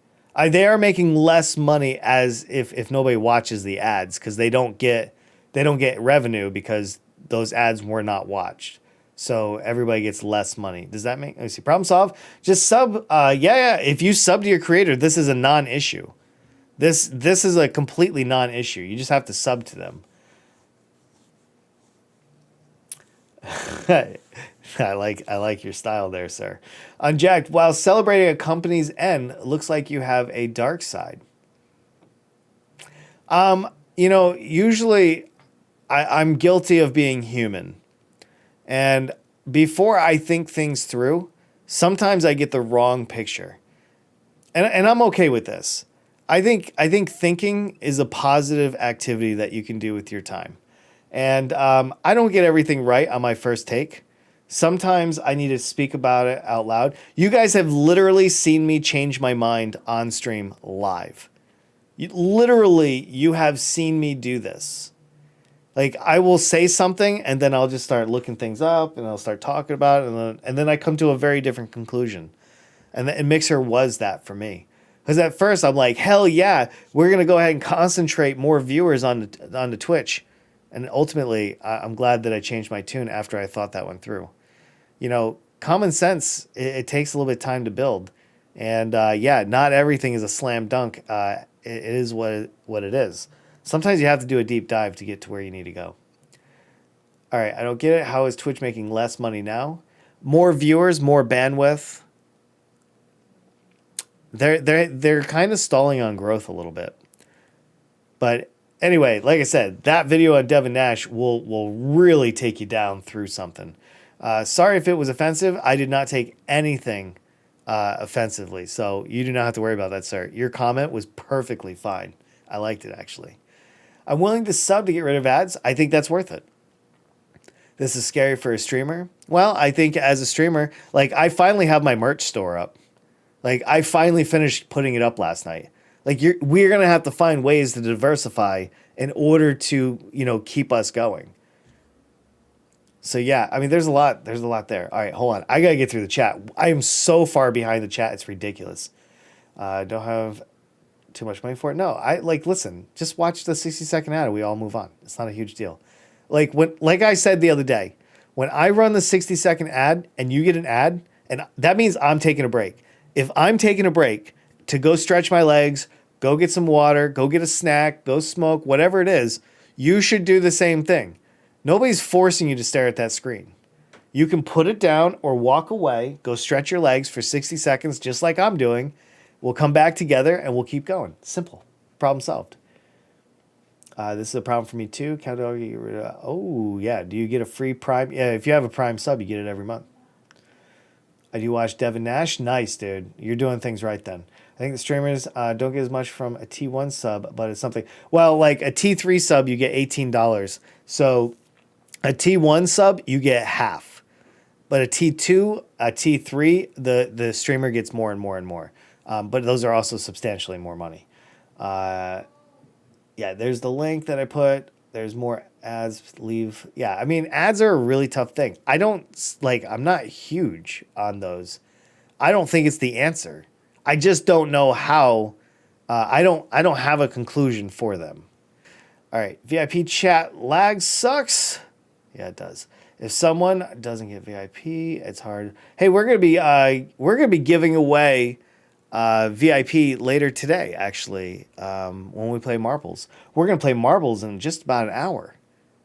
[SPEAKER 1] They are making less money as if nobody watches the ads because they don't get revenue because those ads were not watched. So everybody gets less money. Does that make? Let me see. Problem solved. Just sub. Yeah. If you sub to your creator, this is a non-issue. This is a completely non-issue. You just have to sub to them. I like your style there, sir. Unjacked, while celebrating a company's end, looks like you have a dark side. Usually I'm guilty of being human. And before I think things through, sometimes I get the wrong picture. And I'm okay with this. I think thinking is a positive activity that you can do with your time. And I don't get everything right on my first take. Sometimes I need to speak about it out loud. You guys have literally seen me change my mind on stream live. You have seen me do this. Like, I will say something and then I'll just start looking things up and I'll start talking about it. And then I come to a very different conclusion. And Mixer was that for me. Because at first I'm like, hell yeah, we're going to go ahead and concentrate more viewers on the Twitch. And ultimately, I'm glad that I changed my tune after I thought that one through. Common sense, it takes a little bit of time to build. And not everything is a slam dunk. It is what it is. Sometimes you have to do a deep dive to get to where you need to go. All right, I don't get it. How is Twitch making less money now? More viewers, more bandwidth. They're kind of stalling on growth a little bit. But anyway, like I said, that video on Devin Nash will really take you down through something. Sorry if it was offensive. I did not take anything offensively, so you do not have to worry about that, sir. Your comment was perfectly fine. I liked it, actually. I'm willing to sub to get rid of ads. I think that's worth it. This is scary for a streamer. Well, I think as a streamer, like, I finally have my merch store up. Like, I finally finished putting it up last night. Like, we're going to have to find ways to diversify in order to, keep us going. So, yeah, I mean, there's a lot there. All right, hold on. I got to get through the chat. I am so far behind the chat. It's ridiculous. Don't have too much money for it. No, listen, just watch the 60-second ad and we all move on. It's not a huge deal. Like I said the other day, when I run the 60-second ad and you get an ad, and that means I'm taking a break. If I'm taking a break to go stretch my legs, go get some water, go get a snack, go smoke, whatever it is, you should do the same thing. Nobody's forcing you to stare at that screen. You can put it down or walk away, go stretch your legs for 60 seconds, just like I'm doing. We'll come back together and we'll keep going. Simple. Problem solved. This is a problem for me too. Oh, yeah. Do you get a free Prime? Yeah, if you have a Prime sub, you get it every month. Do you watch Devin Nash? Nice, dude. You're doing things right then. I think the streamers don't get as much from a T1 sub, but it's something. Well, like a T3 sub, you get $18. So a T1 sub, you get half. But a T2, a T3, the streamer gets more and more and more. But those are also substantially more money. Yeah, there's the link that I put. There's more ads. Leave. Yeah, I mean, ads are a really tough thing. I'm not huge on those. I don't think it's the answer. I just don't know how. I don't have a conclusion for them. All right, VIP chat lag sucks. Yeah, it does. If someone doesn't get VIP, it's hard. Hey, we're gonna be giving away VIP later today, actually, when we play marbles. We're going to play marbles in just about an hour.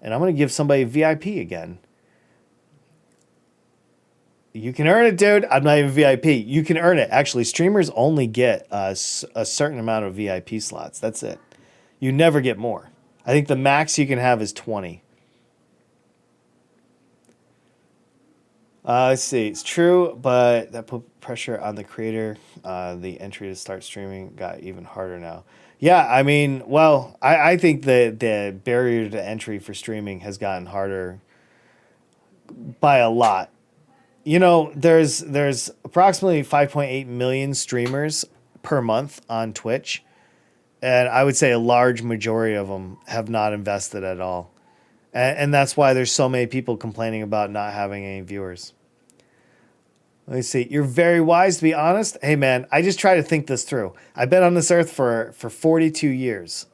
[SPEAKER 1] And I'm going to give somebody VIP again. You can earn it, dude. I'm not even VIP. You can earn it. Actually, streamers only get a certain amount of VIP slots. That's it. You never get more. I think the max you can have is 20. Let's see. It's true, but that put pressure on the creator. The entry to start streaming got even harder now. Yeah, I mean, well, I think the barrier to entry for streaming has gotten harder by a lot. You know, there's approximately 5.8 million streamers per month on Twitch, and I would say a large majority of them have not invested at all. And that's why there's so many people complaining about not having any viewers. Let me see. You're very wise, to be honest. Hey, man, I just try to think this through. I've been on this earth for 42 years.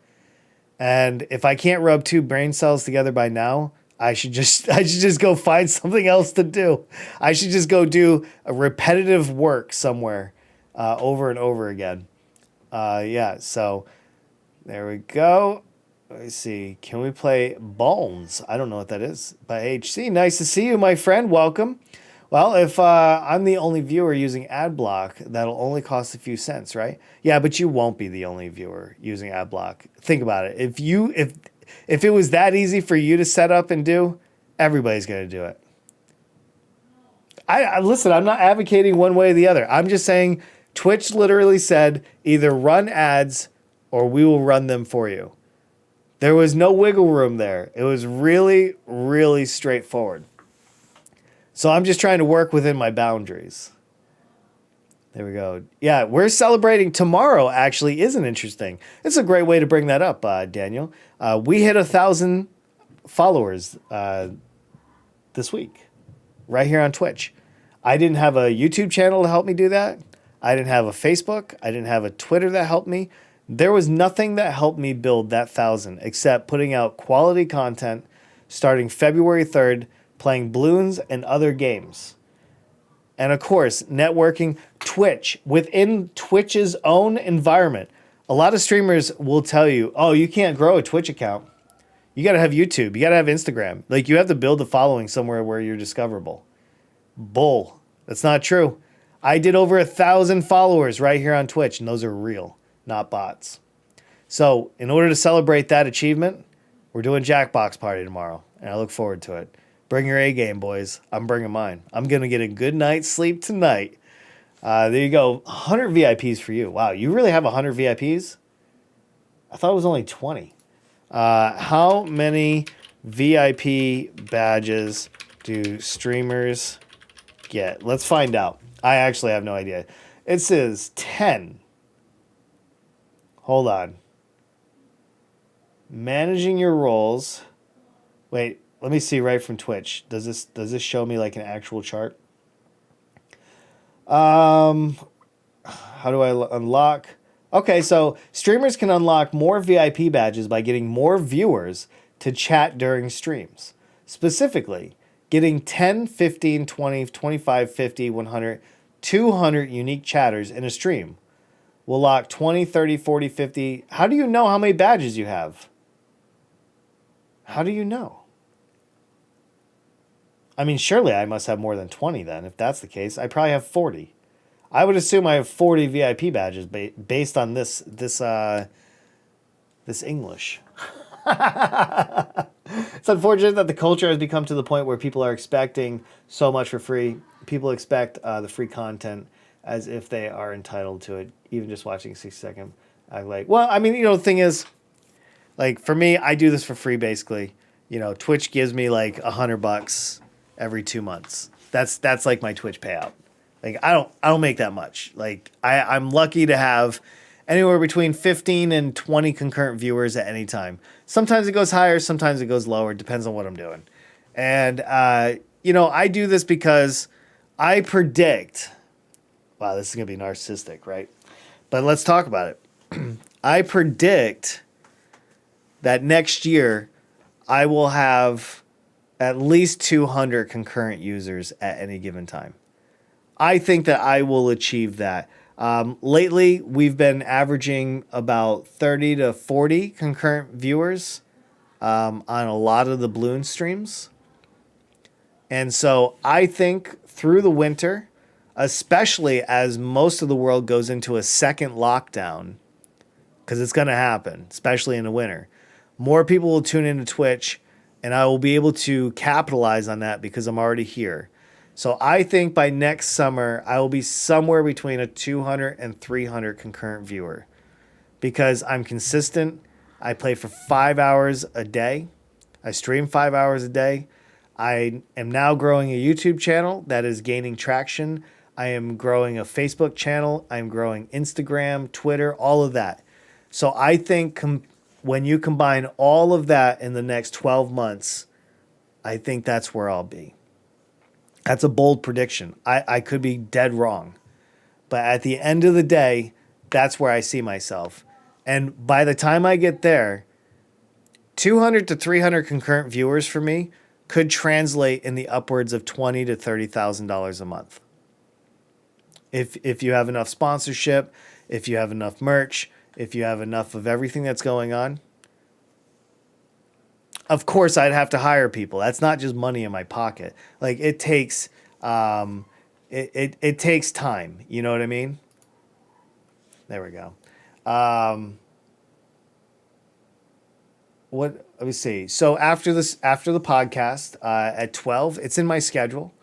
[SPEAKER 1] And if I can't rub two brain cells together by now, I should just go find something else to do. I should just go do a repetitive work somewhere over and over again. Yeah, so there we go. Let me see. Can we play Bones? I don't know what that is. By HC. Nice to see you, my friend. Welcome. Well, if I'm the only viewer using ad block, that'll only cost a few cents, right? Yeah, but you won't be the only viewer using ad block. Think about it. If it was that easy for you to set up and do, everybody's going to do it. I listen, I'm not advocating one way or the other. I'm just saying Twitch literally said either run ads or we will run them for you. There was no wiggle room there. It was really, really straightforward. So I'm just trying to work within my boundaries. There we go. Yeah, we're celebrating tomorrow, actually, isn't interesting. It's a great way to bring that up, Daniel. We hit 1,000 followers this week, right here on Twitch. I didn't have a YouTube channel to help me do that. I didn't have a Facebook. I didn't have a Twitter that helped me. There was nothing that helped me build that 1,000 except putting out quality content starting February 3rd, playing balloons and other games. And of course, networking, Twitch, within Twitch's own environment. A lot of streamers will tell you, oh, you can't grow a Twitch account. You got to have YouTube. You got to have Instagram. Like, you have to build a following somewhere where you're discoverable. Bull. That's not true. I did over 1,000 followers right here on Twitch, and those are real, not bots. So, in order to celebrate that achievement, we're doing Jackbox Party tomorrow, and I look forward to it. Bring your A game, boys. I'm bringing mine. I'm going to get a good night's sleep tonight. There you go. 100 VIPs for you. Wow, you really have 100 VIPs? I thought it was only 20. How many VIP badges do streamers get? Let's find out. I actually have no idea. It says 10. Hold on. Managing your roles. Wait. Let me see right from Twitch. Does this show me like an actual chart? How do I unlock? Okay, so streamers can unlock more VIP badges by getting more viewers to chat during streams. Specifically, getting 10, 15, 20, 25, 50, 100, 200 unique chatters in a stream will lock 20, 30, 40, 50. How do you know how many badges you have? How do you know? I mean, surely I must have more than 20 then. If that's the case, I probably have 40. I would assume I have 40 VIP badges based on this English. It's unfortunate that the culture has become to the point where people are expecting so much for free. People expect the free content as if they are entitled to it. Even just watching a 60-second, I'm like, well, I mean, you know, the thing is, like, for me, I do this for free basically. You know, Twitch gives me like $100 every 2 months. That's like my Twitch payout. Like, I don't make that much. Like, I'm lucky to have anywhere between 15 and 20 concurrent viewers at any time. Sometimes it goes higher, sometimes it goes lower. It depends on what I'm doing. And you know, I do this because I predict. Wow, this is gonna be narcissistic, right? But let's talk about it. I predict that next year I will have at least 200 concurrent users at any given time. I think that I will achieve that. Lately, we've been averaging about 30 to 40 concurrent viewers on a lot of the balloon streams. And so I think through the winter, especially as most of the world goes into a second lockdown, because it's going to happen, especially in the winter, more people will tune into Twitch, and I will be able to capitalize on that because I'm already here. So I think by next summer, I will be somewhere between a 200 and 300 concurrent viewer because I'm consistent. I play for 5 hours a day. I stream 5 hours a day. I am now growing a YouTube channel that is gaining traction. I am growing a Facebook channel. I'm growing Instagram, Twitter, all of that. So I think when you combine all of that in the next 12 months, I think that's where I'll be. That's a bold prediction. I could be dead wrong. But at the end of the day, that's where I see myself. And by the time I get there, 200 to 300 concurrent viewers for me could translate in the upwards of $20,000 to $30,000 a month. If you have enough sponsorship, if you have enough merch, if you have enough of everything that's going on. Of course, I'd have to hire people. That's not just money in my pocket. Like it takes, it takes time. You know what I mean? There we go. Let me see. So after the podcast at 12, it's in my schedule.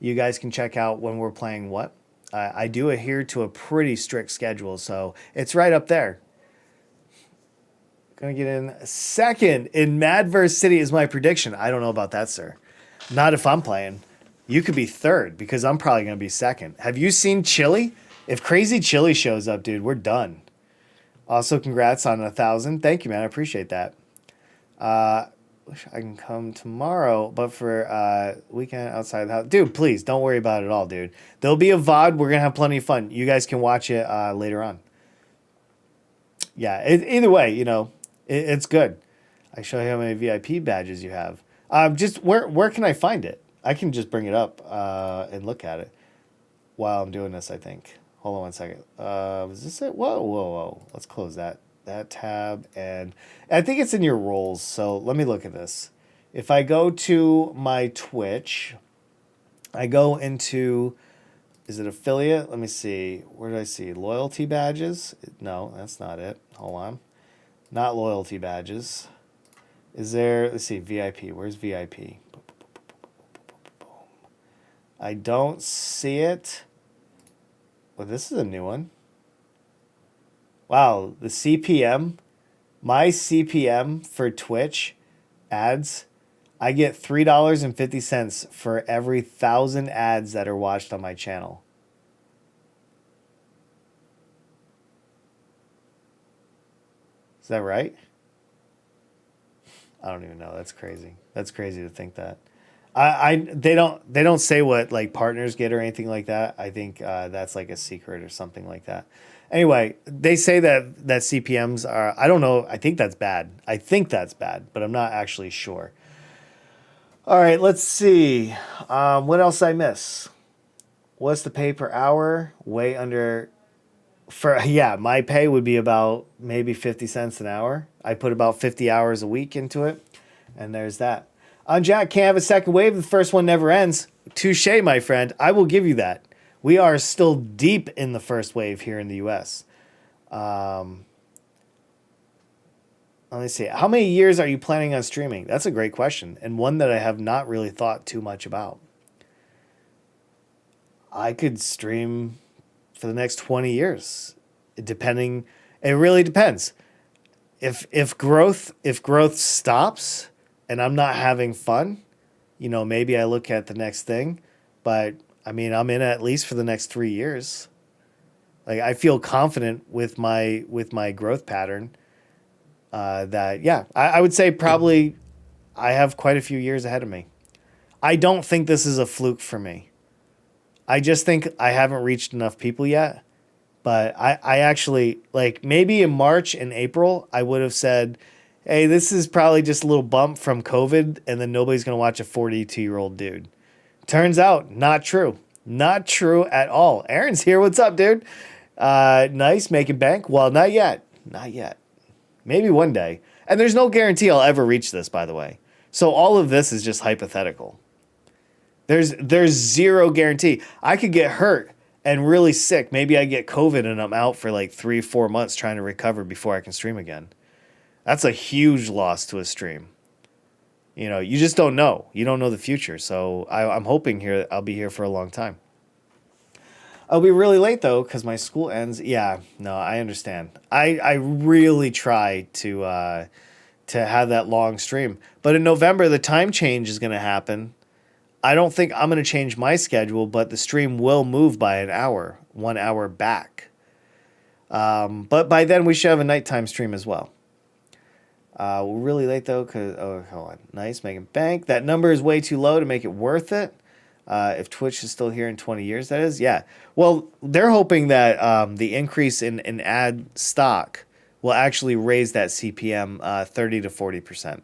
[SPEAKER 1] You guys can check out when we're playing what. I do adhere to a pretty strict schedule, so it's right up there. Gonna get in second in Madverse City is my prediction. I don't know about that, sir. Not if I'm playing. You could be third because I'm probably gonna be second. Have you seen Chili? If Crazy Chili shows up, dude, we're done. Also, congrats on 1,000. Thank you, man. I appreciate that. Wish I can come tomorrow, but for weekend outside the house. Dude, please don't worry about it at all, dude. There'll be a VOD. We're gonna have plenty of fun. You guys can watch it later on. Yeah, either way, you know, it's good. I show you how many VIP badges you have. Just where can I find it? I can just bring it up and look at it while I'm doing this, I think. Hold on one second. Is this it? Whoa. Let's close that tab. And I think it's in your roles. So let me look at this. If I go to my Twitch, I go into, is it affiliate? Let me see. Where did I see? Loyalty badges? No, that's not it. Hold on. Not loyalty badges. Is there, let's see, VIP. Where's VIP? I don't see it. Well, this is a new one. Wow, the CPM. My CPM for Twitch ads, I get $3.50 for every 1,000 ads that are watched on my channel. Is that right? I don't even know. That's crazy. That's crazy to think that. They don't say what like partners get or anything like that. I think that's like a secret or something like that. Anyway, they say that CPMs are, I don't know. I think that's bad. But I'm not actually sure. All right, let's see. What else I miss? What's the pay per hour? Way under. My pay would be about maybe 50 cents an hour. I put about 50 hours a week into it, and there's that. Unjacked can't have a second wave. The first one never ends. Touche, my friend. I will give you that. We are still deep in the first wave here in the U.S. Let me see. How many years are you planning on streaming? That's a great question, and one that I have not really thought too much about. I could stream for the next 20 years, depending. It really depends. If growth stops and I'm not having fun, you know, maybe I look at the next thing. But I mean, I'm in at least for the next 3 years. Like I feel confident with my growth pattern. I would say probably I have quite a few years ahead of me. I don't think this is a fluke for me. I just think I haven't reached enough people yet. But I actually, like, maybe in March and April, I would have said, hey, this is probably just a little bump from COVID, and then nobody's going to watch a 42-year-old dude. Turns out, not true. Not true at all. Aaron's here. What's up, dude? Nice, making bank. Well, not yet. Not yet. Maybe one day. And there's no guarantee I'll ever reach this, by the way. So all of this is just hypothetical. There's zero guarantee. I could get hurt and really sick. Maybe I get COVID and I'm out for like 3-4 months trying to recover before I can stream again. That's a huge loss to a stream. You know, you just don't know. You don't know the future. So I'm hoping here I'll be here for a long time. I'll be really late though because my school ends. Yeah, no, I understand. I really try to have that long stream, but in November the time change is going to happen. I don't think I'm going to change my schedule, but the stream will move by an hour, 1 hour back. But by then we should have a nighttime stream as well. We're really late though, hold on. Nice, making bank. That number is way too low to make it worth it. If Twitch is still here in 20 years, that is, yeah. Well, they're hoping that the increase in ad stock will actually raise that CPM 30 to 40%.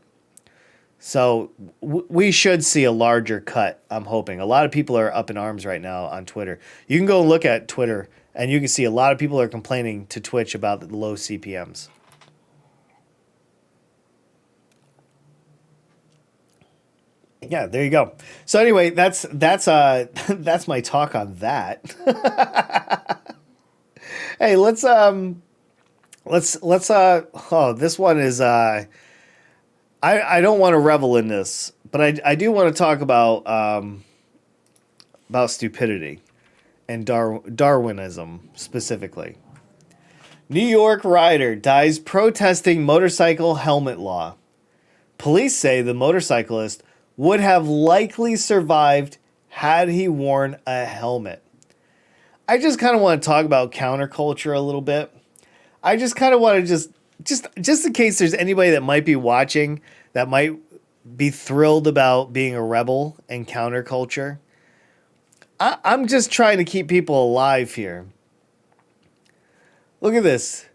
[SPEAKER 1] So we should see a larger cut, I'm hoping. A lot of people are up in arms right now on Twitter. You can go and look at Twitter, and you can see a lot of people are complaining to Twitch about the low CPMs. Yeah, there you go. So anyway, that's my talk on that. Hey, let's oh, this one is I don't want to revel in this, but I do want to talk about stupidity and Darwinism specifically. New York rider dies protesting motorcycle helmet law. Police say the motorcyclist would have likely survived had he worn a helmet. I just kind of want to talk about counterculture a little bit. I just kind of want to just in case there's anybody that might be watching that might be thrilled about being a rebel and counterculture. I'm just trying to keep people alive here. Look at this.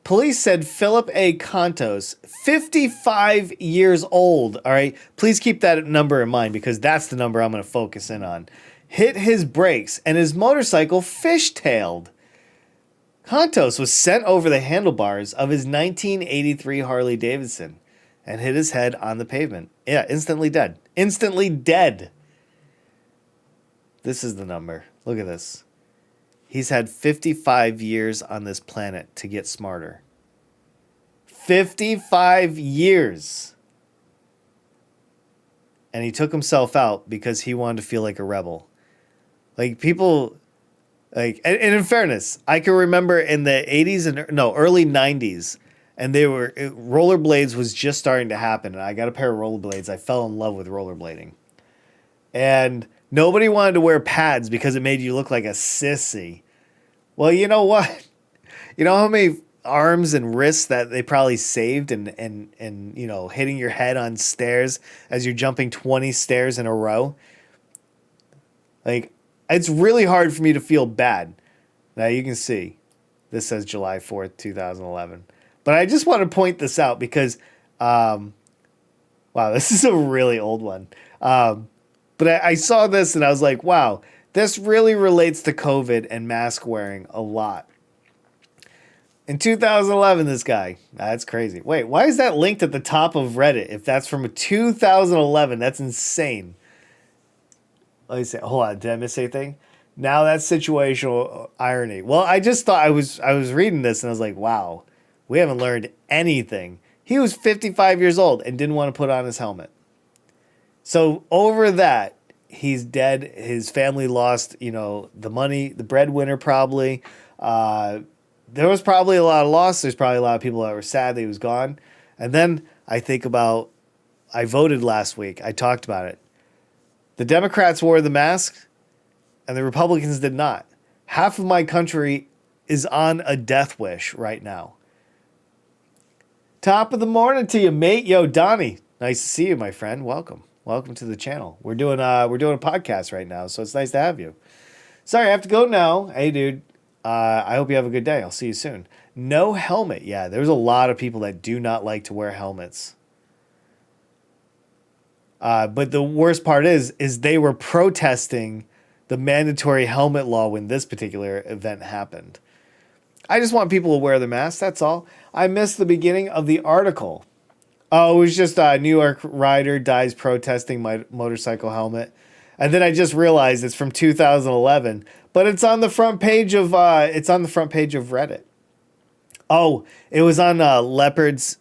[SPEAKER 1] Police said Philip A. Contos, 55 years old, all right? Please keep that number in mind because that's the number I'm going to focus in on. Hit his brakes and his motorcycle fishtailed. Contos was sent over the handlebars of his 1983 Harley Davidson and hit his head on the pavement. Yeah, instantly dead. Instantly dead. This is the number. Look at this. He's had 55 years on this planet to get smarter. 55 years. And he took himself out because he wanted to feel like a rebel. Like people, like, and in fairness, I can remember in the 80s early 90s, and rollerblades was just starting to happen, and I got a pair of rollerblades. I fell in love with rollerblading. And nobody wanted to wear pads because it made you look like a sissy. Well, you know what? You know how many arms and wrists that they probably saved and you know, hitting your head on stairs as you're jumping 20 stairs in a row? Like, it's really hard for me to feel bad. Now you can see this says July 4th, 2011. But I just want to point this out because, wow, this is a really old one. But I saw this and I was like, wow, this really relates to COVID and mask wearing a lot. In 2011, this guy, that's crazy. Wait, why is that linked at the top of Reddit? If that's from 2011, that's insane. Let me say, hold on, did I miss anything? Now that's situational irony. Well, I just thought I was reading this and I was like, wow, we haven't learned anything. He was 55 years old and didn't want to put on his helmet. So over that, he's dead. His family lost, you know, the money, the breadwinner probably. There was probably a lot of loss. There's probably a lot of people that were sad that he was gone. And then I think about, I voted last week. I talked about it. The Democrats wore the mask and the Republicans did not. Half of my country is on a death wish right now. Top of the morning to you, mate. Yo, Donnie. Nice to see you, my friend. Welcome. Welcome to the channel. We're doing a podcast right now, so it's nice to have you. Sorry, I have to go now. Hey, dude. I hope you have a good day. I'll see you soon. No helmet. Yeah, there's a lot of people that do not like to wear helmets. But the worst part is they were protesting the mandatory helmet law when this particular event happened. I just want people to wear the mask. That's all. I missed the beginning of the article. Oh, it was just a New York rider dies protesting my motorcycle helmet. And then I just realized it's from 2011, but it's on the front page of Reddit. Oh, it was on leopards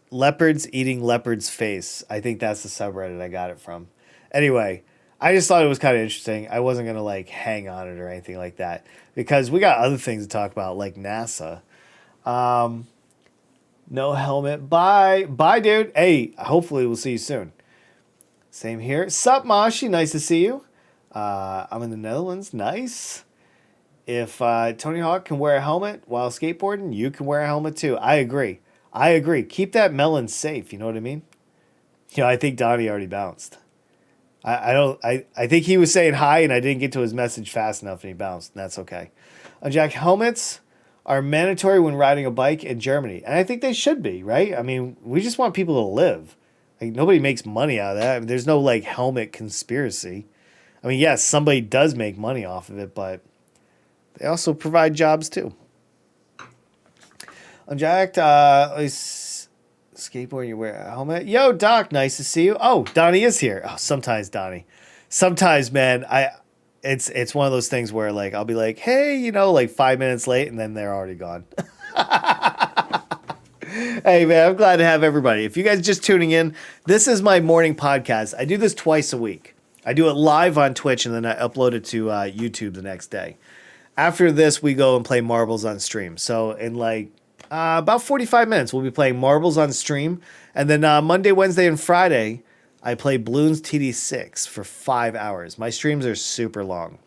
[SPEAKER 1] eating leopard's face. I think that's the subreddit I got it from. Anyway, I just thought it was kind of interesting. I wasn't gonna like hang on it or anything like that because we got other things to talk about like NASA. No helmet. Bye, dude. Hey, hopefully we'll see you soon. Same here. Sup, Mashi? Nice to see you. I'm in the Netherlands. Nice. If Tony Hawk can wear a helmet while skateboarding, you can wear a helmet too. I agree. Keep that melon safe. You know what I mean? I think Donnie already bounced. I think he was saying hi and I didn't get to his message fast enough and he bounced. And that's okay. Unjacked helmets are mandatory when riding a bike in Germany. And I think they should be, right? I mean, we just want people to live. Like nobody makes money out of that. I mean, there's no like helmet conspiracy. I mean, yes, somebody does make money off of it, but they also provide jobs too. Unjacked, skateboard, you wear a helmet. Yo, Doc, nice to see you. Oh, Donnie is here. Oh, sometimes Donnie. Sometimes, man, it's one of those things where like I'll be like, hey, like 5 minutes late, and then they're already gone. Hey, man, I'm glad to have everybody. If you guys are just tuning in, this is my morning podcast. I do this twice a week. I do it live on Twitch, and then I upload it to YouTube the next day. After this, we go and play marbles on stream. So in like about 45 minutes, we'll be playing marbles on stream. And then Monday, Wednesday, and Friday, I play Bloons TD6 for 5 hours. My streams are super long.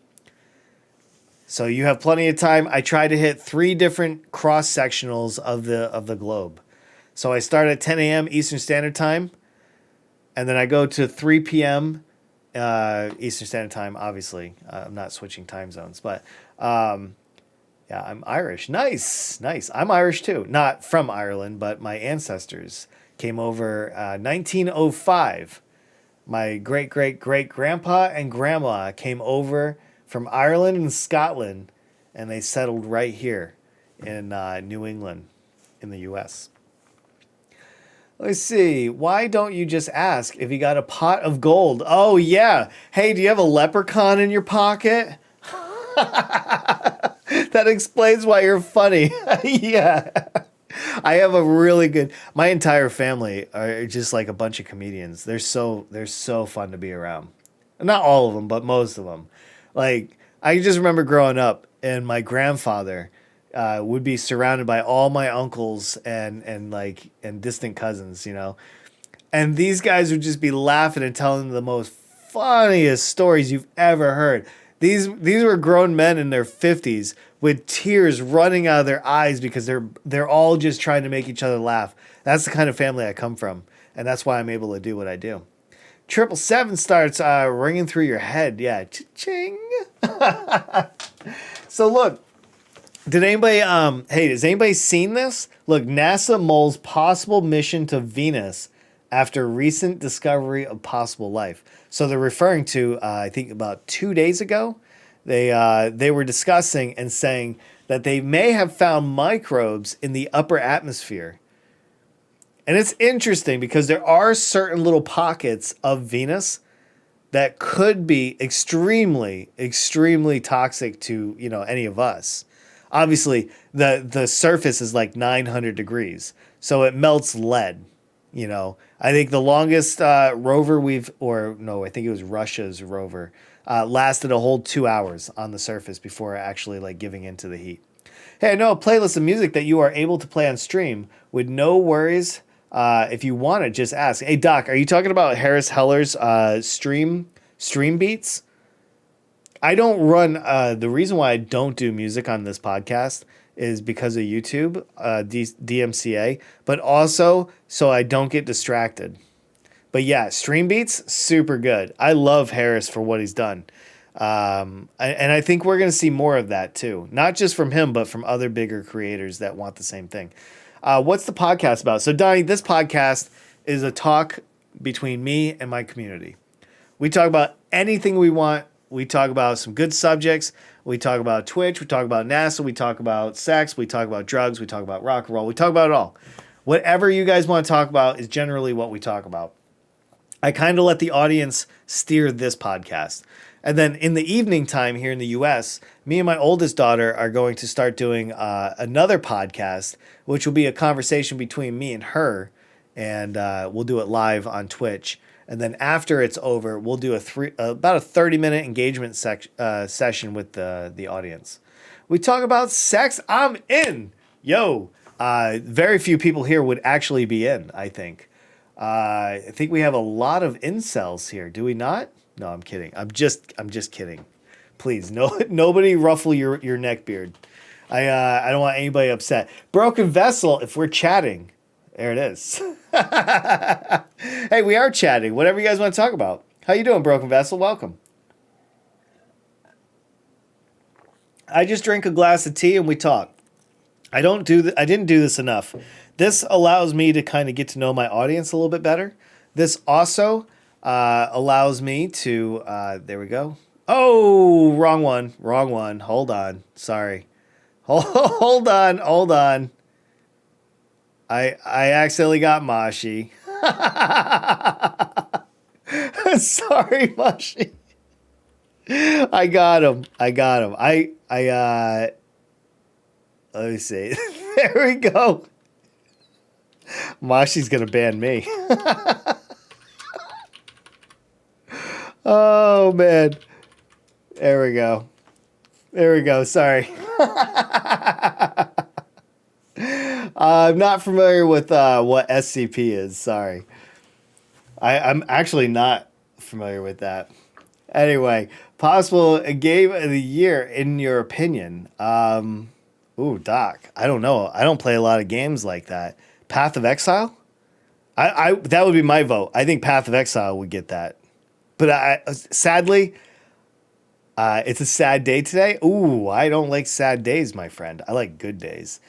[SPEAKER 1] So you have plenty of time. I try to hit 3 different cross-sectionals of the globe. So I start at 10 a.m. Eastern Standard Time. And then I go to 3 p.m. Eastern Standard Time, obviously. I'm not switching time zones. But yeah, I'm Irish. Nice. I'm Irish too. Not from Ireland, but my ancestors came over 1905. My great-great-great-grandpa and grandma came over from Ireland and Scotland, and they settled right here in New England in the U.S. Let's see. Why don't you just ask if you got a pot of gold? Oh, yeah. Hey, do you have a leprechaun in your pocket? That explains why you're funny. Yeah. I have a really good... My entire family are just like a bunch of comedians. They're so fun to be around. Not all of them, but most of them. Like, I just remember growing up, and my grandfather would be surrounded by all my uncles and distant cousins, And these guys would just be laughing and telling the most funniest stories you've ever heard. These were grown men in their 50s with tears running out of their eyes because they're all just trying to make each other laugh. That's the kind of family I come from, and that's why I'm able to do what I do. 777 starts ringing through your head. Yeah, ching. So look, did anybody has anybody seen this? Look, NASA mulls possible mission to Venus after recent discovery of possible life. So they're referring to, I think about 2 days ago, they were discussing and saying that they may have found microbes in the upper atmosphere. And it's interesting because there are certain little pockets of Venus that could be extremely, extremely toxic to, any of us. Obviously, the surface is like 900 degrees, so it melts lead. I think the longest rover I think it was Russia's rover, lasted a whole 2 hours on the surface before actually giving into the heat. Hey, I know a playlist of music that you are able to play on stream with no worries. If you want it, just ask. Hey, Doc, are you talking about Harris Heller's stream beats? I don't run. The reason why I don't do music on this podcast is because of YouTube, DMCA, but also so I don't get distracted. But yeah, stream beats, super good. I love Harris for what he's done. And I think we're going to see more of that too. Not just from him, but from other bigger creators that want the same thing. What's the podcast about? So Donnie, this podcast is a talk between me and my community. We talk about anything we want, We talk about some good subjects. We talk about Twitch. We talk about NASA. We talk about sex. We talk about drugs. We talk about rock and roll. We talk about it all. Whatever you guys want to talk about is generally what we talk about. I kind of let the audience steer this podcast. And then in the evening time here in the US, me and my oldest daughter are going to start doing another podcast, which will be a conversation between me and her. And we'll do it live on Twitch. And then after it's over, we'll do about a 30-minute engagement session with the audience. We talk about sex. I'm in. Yo, very few people here would actually be in, I think. I think we have a lot of incels here. Do we not? No, I'm kidding. I'm just kidding. Please, nobody ruffle your neck beard. I don't want anybody upset. Broken vessel. If we're chatting, there it is. Hey, we are chatting. Whatever you guys want to talk about. How you doing, Broken Vessel? Welcome. I just drink a glass of tea and we talk. I didn't do this enough. This allows me to kind of get to know my audience a little bit better. This also allows me to. There we go. Oh, wrong one. Wrong one. Hold on. Sorry. Hold on. I accidentally got Mashi. Sorry, Mashi. I got him. Let me see. There we go. Mashi's gonna ban me. Oh man. There we go. Sorry. I'm not familiar with what SCP is. Sorry. I'm actually not familiar with that. Anyway, possible game of the year in your opinion. Ooh, Doc. I don't know. I don't play a lot of games like that. Path of Exile? I that would be my vote. I think Path of Exile would get that. But sadly, it's a sad day today. Ooh, I don't like sad days, my friend. I like good days.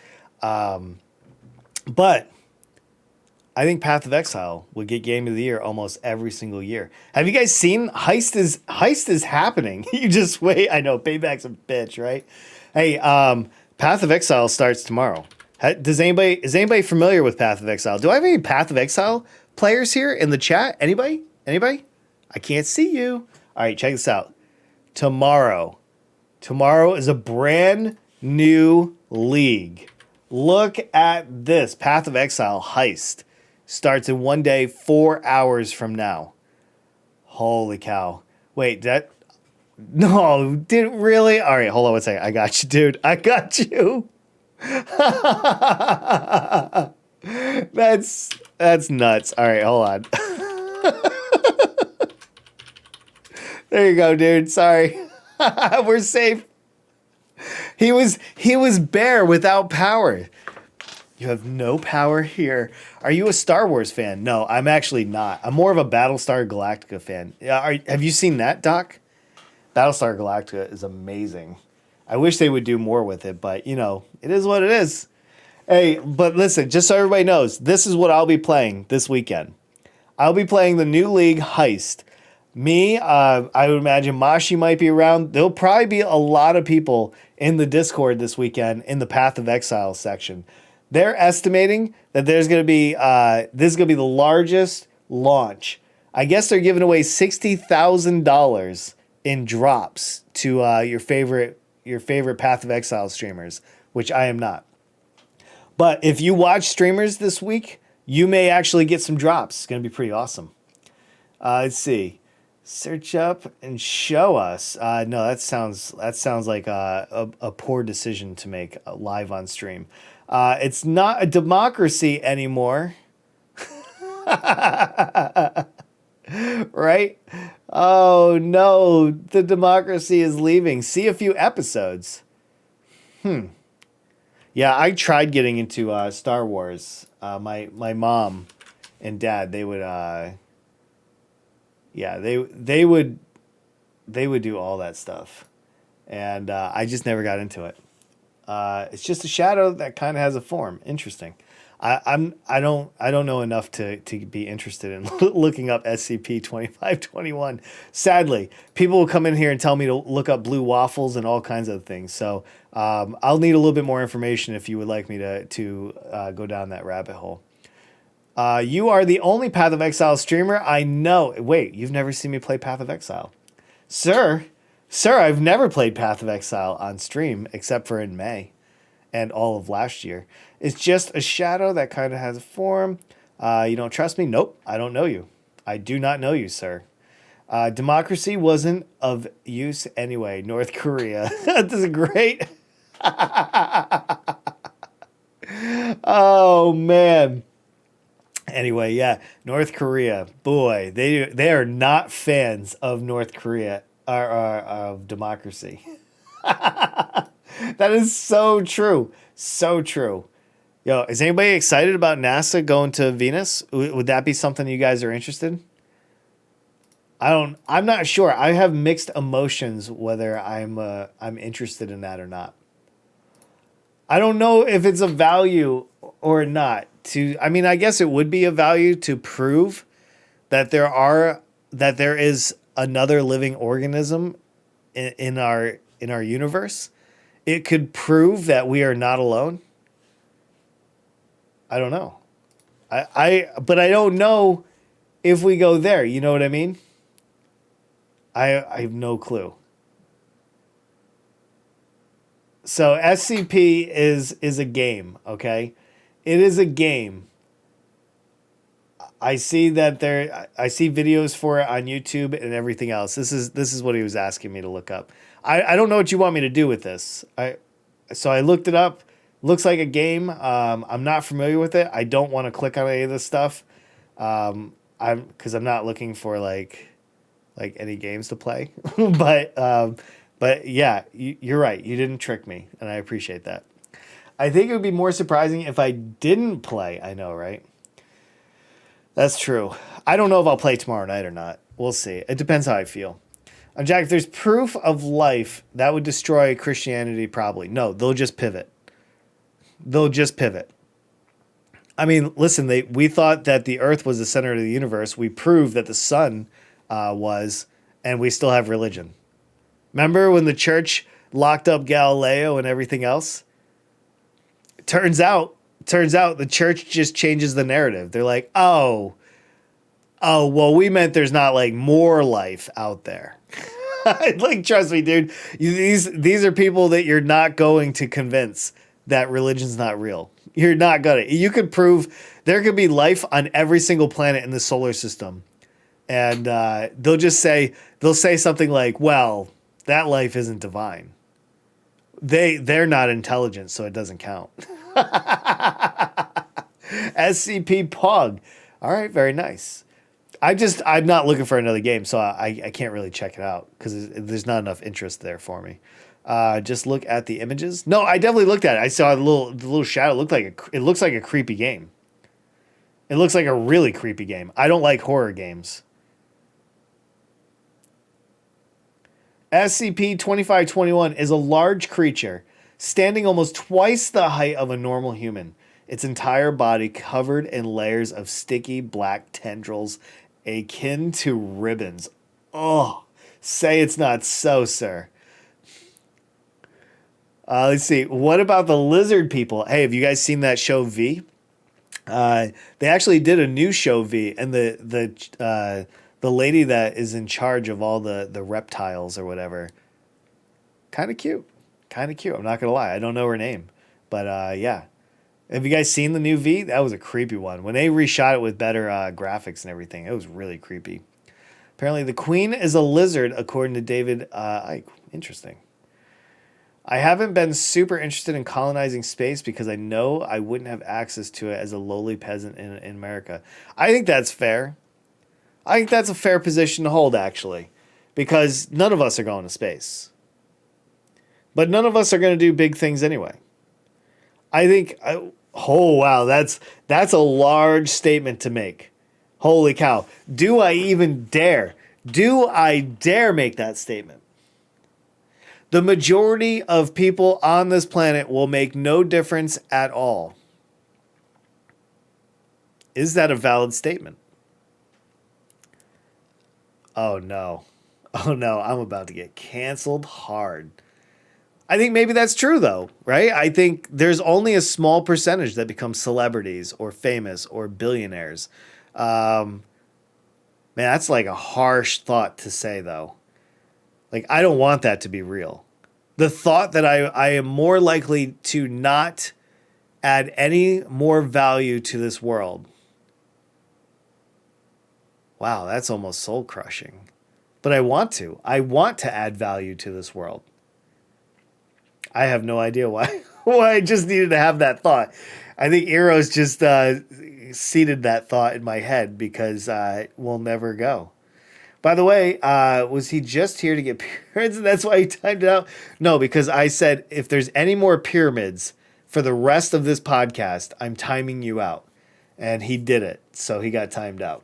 [SPEAKER 1] But I think Path of Exile would get Game of the Year almost every single year. Have you guys seen Heist is happening? You just wait. I know payback's a bitch, right? Hey, Path of Exile starts tomorrow. Is anybody familiar with Path of Exile? Do I have any Path of Exile players here in the chat? Anybody? I can't see you. All right, check this out. Tomorrow is a brand new league. Look at this. Path of Exile Heist starts in 1 day, 4 hours from now. Holy cow. Wait, no, didn't really? All right, hold on one second. I got you, dude. I got you. That's nuts. All right, hold on. There you go, dude. Sorry. We're safe. He was bare without power. You have no power here. Are you a Star Wars fan? No, I'm actually not. I'm more of a Battlestar Galactica fan. Have you seen that, Doc? Battlestar Galactica is amazing. I wish they would do more with it, but, it is what it is. Hey, but listen, just so everybody knows, this is what I'll be playing this weekend. I'll be playing the new league Heist. Me, I would imagine Mashi might be around. There'll probably be a lot of people in the Discord this weekend in the Path of Exile section. They're estimating that there's going to be this is going to be the largest launch. I guess they're giving away $60,000 in drops to your favorite Path of Exile streamers, which I am not. But if you watch streamers this week, you may actually get some drops. It's going to be pretty awesome. Let's see. Search up and show us. No, that sounds like a poor decision to make live on stream. It's not a democracy anymore. Right? Oh no, the democracy is leaving. See a few episodes. Yeah, I tried getting into Star Wars. My mom and dad, they would they would do all that stuff. And I just never got into it. It's just a shadow that kind of has a form. Interesting. I don't know enough to be interested in looking up SCP-2521. Sadly, people will come in here and tell me to look up blue waffles and all kinds of things. So I'll need a little bit more information if you would like me to go down that rabbit hole. You are the only Path of Exile streamer I know. Wait, you've never seen me play Path of Exile, sir? Sir, I've never played Path of Exile on stream except for in May and all of last year. It's just a shadow that kind of has a form. You don't trust me? Nope, I don't know you. I do not know you, sir. Democracy wasn't of use anyway. North Korea. This is great. Oh, man. Anyway, yeah, North Korea. Boy, they are not fans of North Korea or of democracy. That is so true. So true. Yo, is anybody excited about NASA going to Venus? Would that be something you guys are interested in? I'm not sure. I have mixed emotions whether I'm interested in that or not. I don't know if it's a value or not I mean, I guess it would be a value to prove that there is another living organism in our universe. It could prove that we are not alone. I don't know. But I don't know if we go there. You know what I mean? I have no clue. So SCP is a game, okay? It is a game. I see videos for it on YouTube and everything else. This is what he was asking me to look up. I don't know what you want me to do with this. So I looked it up. Looks like a game. I'm not familiar with it. I don't want to click on any of this stuff. Because I'm not looking for like any games to play. But yeah, you're right. You didn't trick me, and I appreciate that. I think it would be more surprising if I didn't play. I know, right? That's true. I don't know if I'll play tomorrow night or not. We'll see. It depends how I feel. Jack, if there's proof of life, that would destroy Christianity probably. No, they'll just pivot. They'll just pivot. I mean, listen, we thought that the Earth was the center of the universe. We proved that the sun was, and we still have religion. Remember when the church locked up Galileo and everything else? Turns out the church just changes the narrative. They're like, oh, well, we meant there's not like more life out there. Like, trust me, dude. These are people that you're not going to convince that religion's not real. You're not gonna. You could prove there could be life on every single planet in the solar system, and they'll say something like, well, that life isn't divine. They're not intelligent, so it doesn't count. SCP Pog. All right, very nice. I'm not looking for another game, so I can't really check it out because there's not enough interest there for me. Just look at the images. No, I definitely looked at it. I saw the little shadow. It looks like a creepy game. It looks like a really creepy game. I don't like horror games. SCP-2521 is a large creature, standing almost twice the height of a normal human. Its entire body covered in layers of sticky black tendrils akin to ribbons. Oh, say it's not so, sir. Let's see. What about the lizard people? Hey, have you guys seen that show V? They actually did a new show V, and the lady that is in charge of all the reptiles or whatever, kind of cute. I'm not gonna lie. I don't know her name, but yeah. Have you guys seen the new V? That was a creepy one. When they reshot it with better graphics and everything, it was really creepy. Apparently, the queen is a lizard, according to David Icke. Interesting. I haven't been super interested in colonizing space because I know I wouldn't have access to it as a lowly peasant in America. I think that's fair. I think that's a fair position to hold, actually, because none of us are going to space. But none of us are going to do big things anyway. I think, oh, wow, that's a large statement to make. Holy cow. Do I even dare? Do I dare make that statement? The majority of people on this planet will make no difference at all. Is that a valid statement? Oh no. Oh no, I'm about to get canceled hard. I think maybe that's true though, right? I think there's only a small percentage that become celebrities or famous or billionaires. Man, that's like a harsh thought to say though. Like, I don't want that to be real. The thought that I am more likely to not add any more value to this world. Wow, that's almost soul crushing. But I want to. I want to add value to this world. I have no idea why. Why I just needed to have that thought. I think Eros just seeded that thought in my head because we'll never go. By the way, was he just here to get pyramids and that's why he timed it out? No, because I said if there's any more pyramids for the rest of this podcast, I'm timing you out. And he did it, so he got timed out.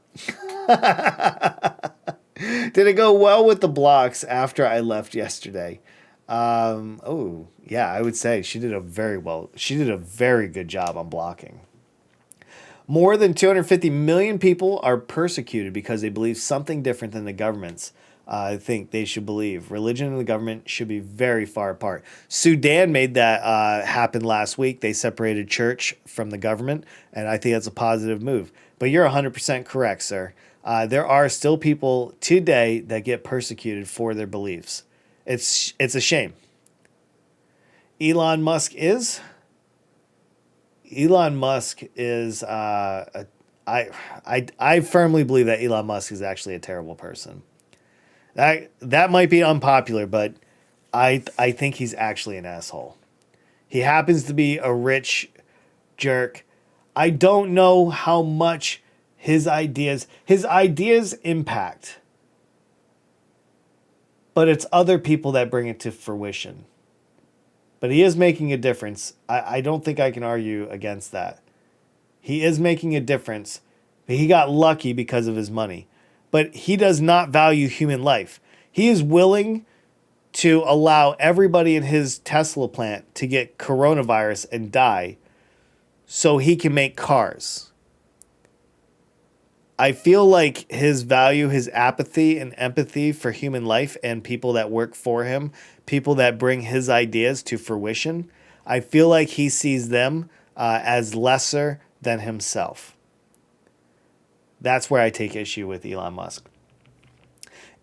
[SPEAKER 1] Did it go well with the blocks after I left yesterday? Oh, yeah, I would say she did a very good job on blocking. More than 250 million people are persecuted because they believe something different than the governments think they should believe. Religion and the government should be very far apart. Sudan made that happen last week. They separated church from the government, and I think that's a positive move. But you're 100% correct, sir. There are still people today that get persecuted for their beliefs. It's a shame. Elon Musk is I firmly believe that Elon Musk is actually a terrible person. That might be unpopular, but I think he's actually an asshole. He happens to be a rich jerk. I don't know how much his ideas impact, but it's other people that bring it to fruition. But he is making a difference. I don't think I can argue against that. He is making a difference. But he got lucky because of his money. But he does not value human life. He is willing to allow everybody in his Tesla plant to get coronavirus and die so he can make cars. I feel like his value, his apathy and empathy for human life and people that work for him, people that bring his ideas to fruition, I feel like he sees them as lesser than himself. That's where I take issue with Elon Musk.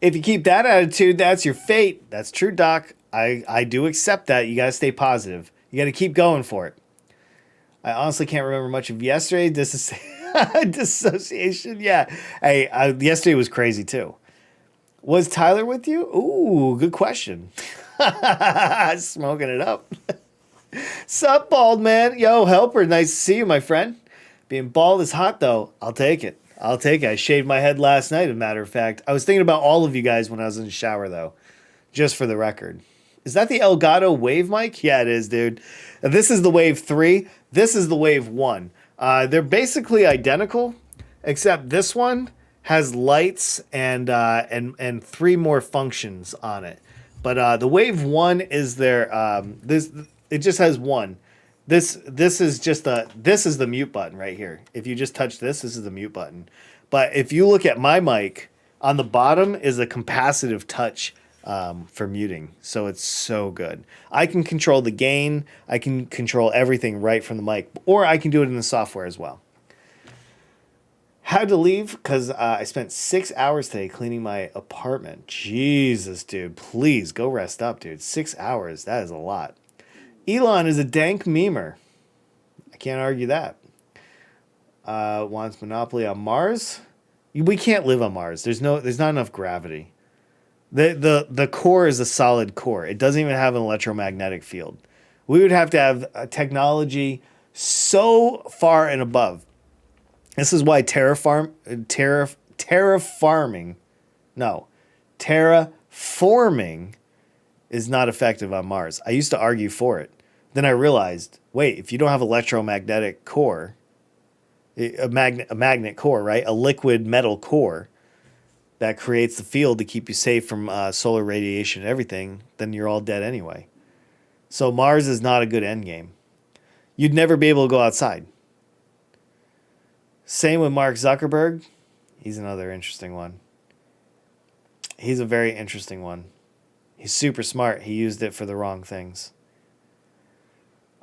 [SPEAKER 1] If you keep that attitude, that's your fate. That's true, Doc. I do accept that. You got to stay positive. You got to keep going for it. I honestly can't remember much of yesterday. Dissociation. Yeah. Hey, yesterday was crazy too. Was Tyler with you? Ooh, good question. Smoking it up. Sup, bald man? Yo, helper. Nice to see you, my friend. Being bald is hot, though. I'll take it. I shaved my head last night, as a matter of fact. I was thinking about all of you guys when I was in the shower, though. Just for the record. Is that the Elgato Wave mic? Yeah, it is, dude. This is the Wave 3. This is the Wave 1. They're basically identical, except this one has lights and 3 more functions on it. But the Wave 1 is their it just has one. This is the mute button right here. If you just touch this is the mute button. But if you look at my mic, on the bottom is a capacitive touch for muting. So it's so good. I can control the gain. I can control everything right from the mic. Or I can do it in the software as well. Had to leave because I spent 6 hours today cleaning my apartment. Jesus, dude. Please go rest up, dude. 6 hours. That is a lot. Elon is a dank memer. I can't argue that. Wants monopoly on Mars. We can't live on Mars. There's not enough gravity. The core is a solid core. It doesn't even have an electromagnetic field. We would have to have a technology so far and above. This is why terraforming is not effective on Mars. I used to argue for it. Then I realized, wait, if you don't have electromagnetic core, a magnet core, right? A liquid metal core that creates the field to keep you safe from solar radiation and everything, then you're all dead anyway. So Mars is not a good end game. You'd never be able to go outside. Same with Mark Zuckerberg. He's another interesting one. He's a very interesting one. He's super smart. He used it for the wrong things.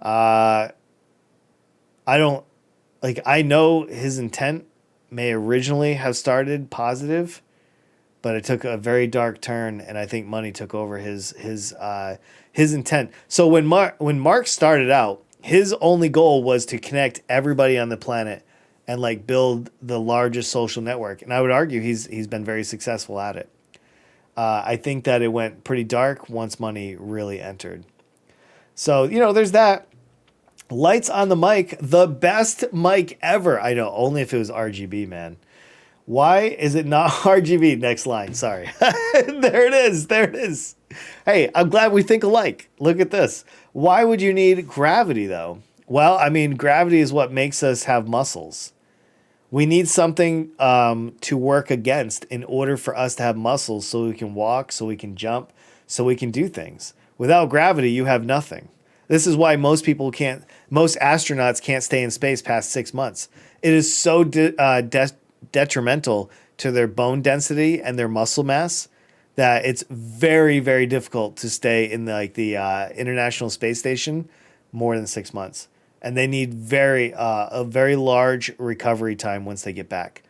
[SPEAKER 1] I know his intent may originally have started positive, but it took a very dark turn, and I think money took over his intent. So when Mark started out, his only goal was to connect everybody on the planet and like build the largest social network. And I would argue he's been very successful at it. I think that it went pretty dark once money really entered. So, there's that. Lights on the mic, the best mic ever. I know, only if it was RGB, man. Why is it not RGB? Next line, sorry. There it is. Hey, I'm glad we think alike. Look at this. Why would you need gravity, though? Well, I mean, gravity is what makes us have muscles. We need something to work against in order for us to have muscles so we can walk, so we can jump, so we can do things. Without gravity, you have nothing. This is why most astronauts can't stay in space past 6 months. It is so detrimental to their bone density and their muscle mass that it's very, very difficult to stay in the International Space Station more than 6 months. And they need a very large recovery time once they get back.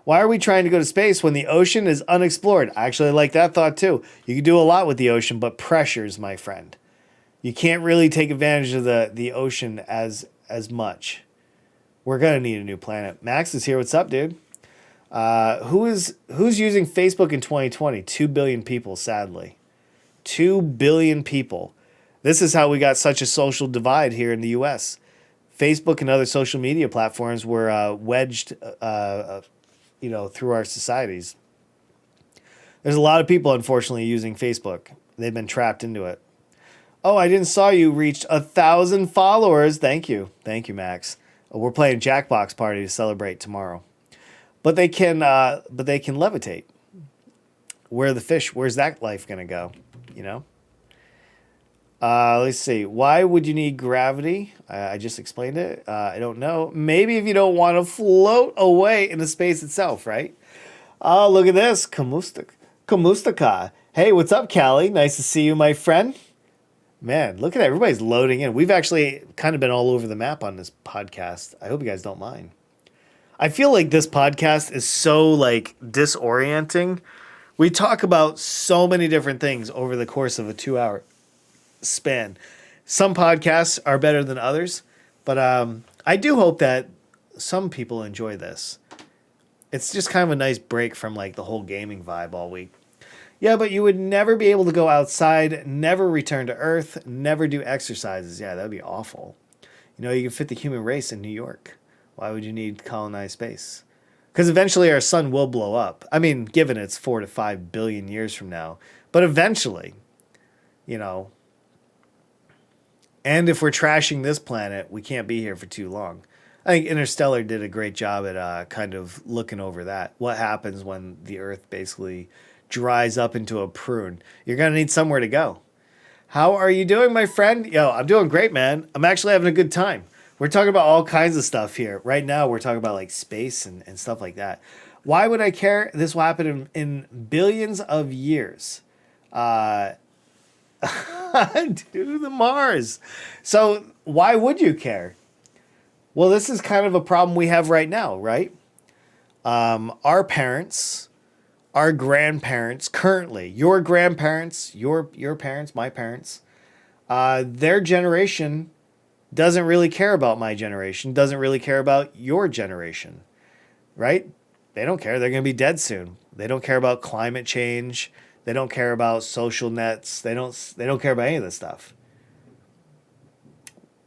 [SPEAKER 1] Why are we trying to go to space when the ocean is unexplored? I actually like that thought too. You can do a lot with the ocean, but pressures, my friend. You can't really take advantage of the ocean as much. We're going to need a new planet. Max is here. What's up, dude? Who's using Facebook in 2020? 2 billion people, sadly. 2 billion people. This is how we got such a social divide here in the U.S. Facebook and other social media platforms were wedged, through our societies. There's a lot of people, unfortunately, using Facebook. They've been trapped into it. Oh, I didn't saw you reached 1,000 followers. Thank you, Max. We're playing Jackbox Party to celebrate tomorrow. But they can levitate. Where are the fish? Where's that life gonna go? Let's see. Why would you need gravity? I just explained it. I don't know. Maybe if you don't want to float away into space itself, right? Oh, look at this. Kamustaka. Hey, what's up, Callie? Nice to see you, my friend. Man, look at that. Everybody's loading in. We've actually kind of been all over the map on this podcast. I hope you guys don't mind. I feel like this podcast is so disorienting. We talk about so many different things over the course of a 2-hour span. Some podcasts are better than others, but I do hope that some people enjoy this. It's just kind of a nice break from the whole gaming vibe all week. Yeah, but you would never be able to go outside, never return to Earth, never do exercises. Yeah, that would be awful. You can fit the human race in New York. Why would you need colonized space? Because eventually our sun will blow up. I mean, given it's 4 to 5 billion years from now. But eventually, And if we're trashing this planet, we can't be here for too long. I think Interstellar did a great job at kind of looking over that. What happens when the Earth basically dries up into a prune? You're going to need somewhere to go. How are you doing, my friend? Yo, I'm doing great, man. I'm actually having a good time. We're talking about all kinds of stuff here. Right now, we're talking about to and stuff like that. Why would I care? This will happen in billions of years. To the Mars. So why would you care? Well, this is kind of a problem we have right now, right? Our parents, our grandparents, currently, your grandparents, your parents, my parents, their generation doesn't really care about my generation, doesn't really care about your generation, right? They don't care. They're going to be dead soon. They don't care about climate change. They don't care about social nets. They don't care about any of this stuff.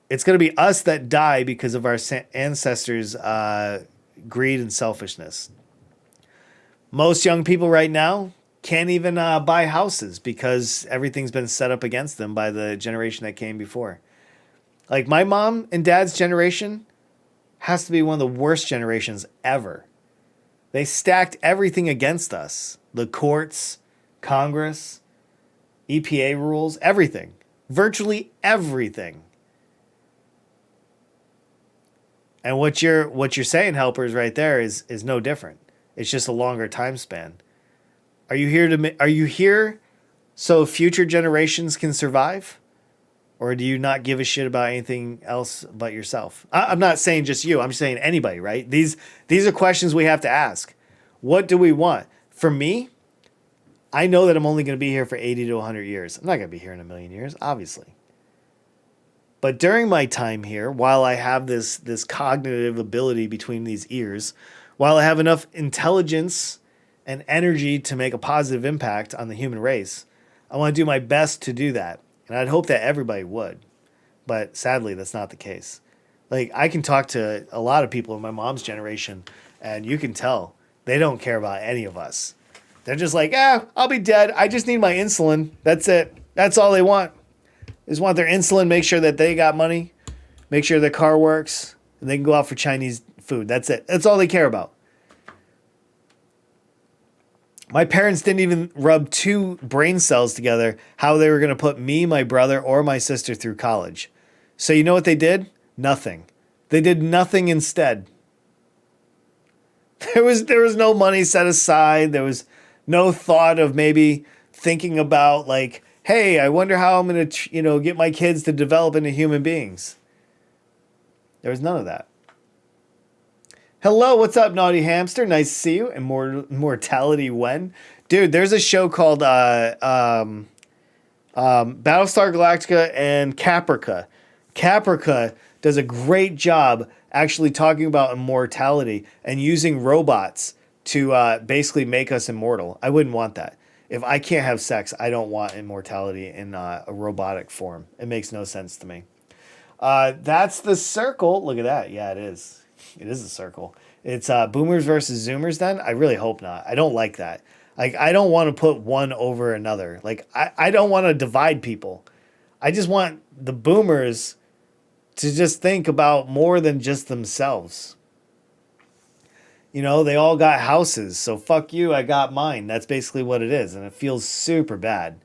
[SPEAKER 1] It's going to be us that die because of our ancestors' greed and selfishness. Most young people right now can't even buy houses because everything's been set up against them by the generation that came before. Like my mom and dad's generation has to be one of the worst generations ever. They stacked everything against us. The courts, Congress, EPA rules, everything. Virtually everything. And what you're saying, helpers, right there is no different. It's just a longer time span. Are you here so future generations can survive? Or do you not give a shit about anything else but yourself? I'm not saying just you. I'm saying anybody, right? These are questions we have to ask. What do we want? For me, I know that I'm only going to be here for 80 to 100 years. I'm not going to be here in a million years, obviously. But during my time here, while I have this cognitive ability between these ears, while I have enough intelligence and energy to make a positive impact on the human race, I want to do my best to do that. And I'd hope that everybody would. But sadly, that's not the case. Like, I can talk to a lot of people in my mom's generation, and you can tell they don't care about any of us. They're just like, I'll be dead. I just need my insulin. That's it. That's all they want. They just want their insulin, make sure that they got money, make sure their car works, and they can go out for Chinese food. That's it. That's all they care about. My parents didn't even rub two brain cells together how they were going to put me, my brother, or my sister through college. So you know what they did? Nothing. They did nothing instead. There was no money set aside. There was no thought of maybe thinking about like, hey, I wonder how I'm going to, get my kids to develop into human beings. There was none of that. Hello, what's up, Naughty Hamster? Nice to see you. And Mortality When? Dude, there's a show called Battlestar Galactica and Caprica. Caprica does a great job actually talking about immortality and using robots to basically make us immortal. I wouldn't want that. If I can't have sex, I don't want immortality in a robotic form. It makes no sense to me. That's the circle. Look at that. Yeah, it is. It is a circle. It's boomers versus zoomers then? I really hope not. I don't like that. Like, I don't want to put one over another. Like, I don't want to divide people. I just want the boomers to just think about more than just themselves. They all got houses, so fuck you, I got mine. That's basically what it is, and it feels super bad.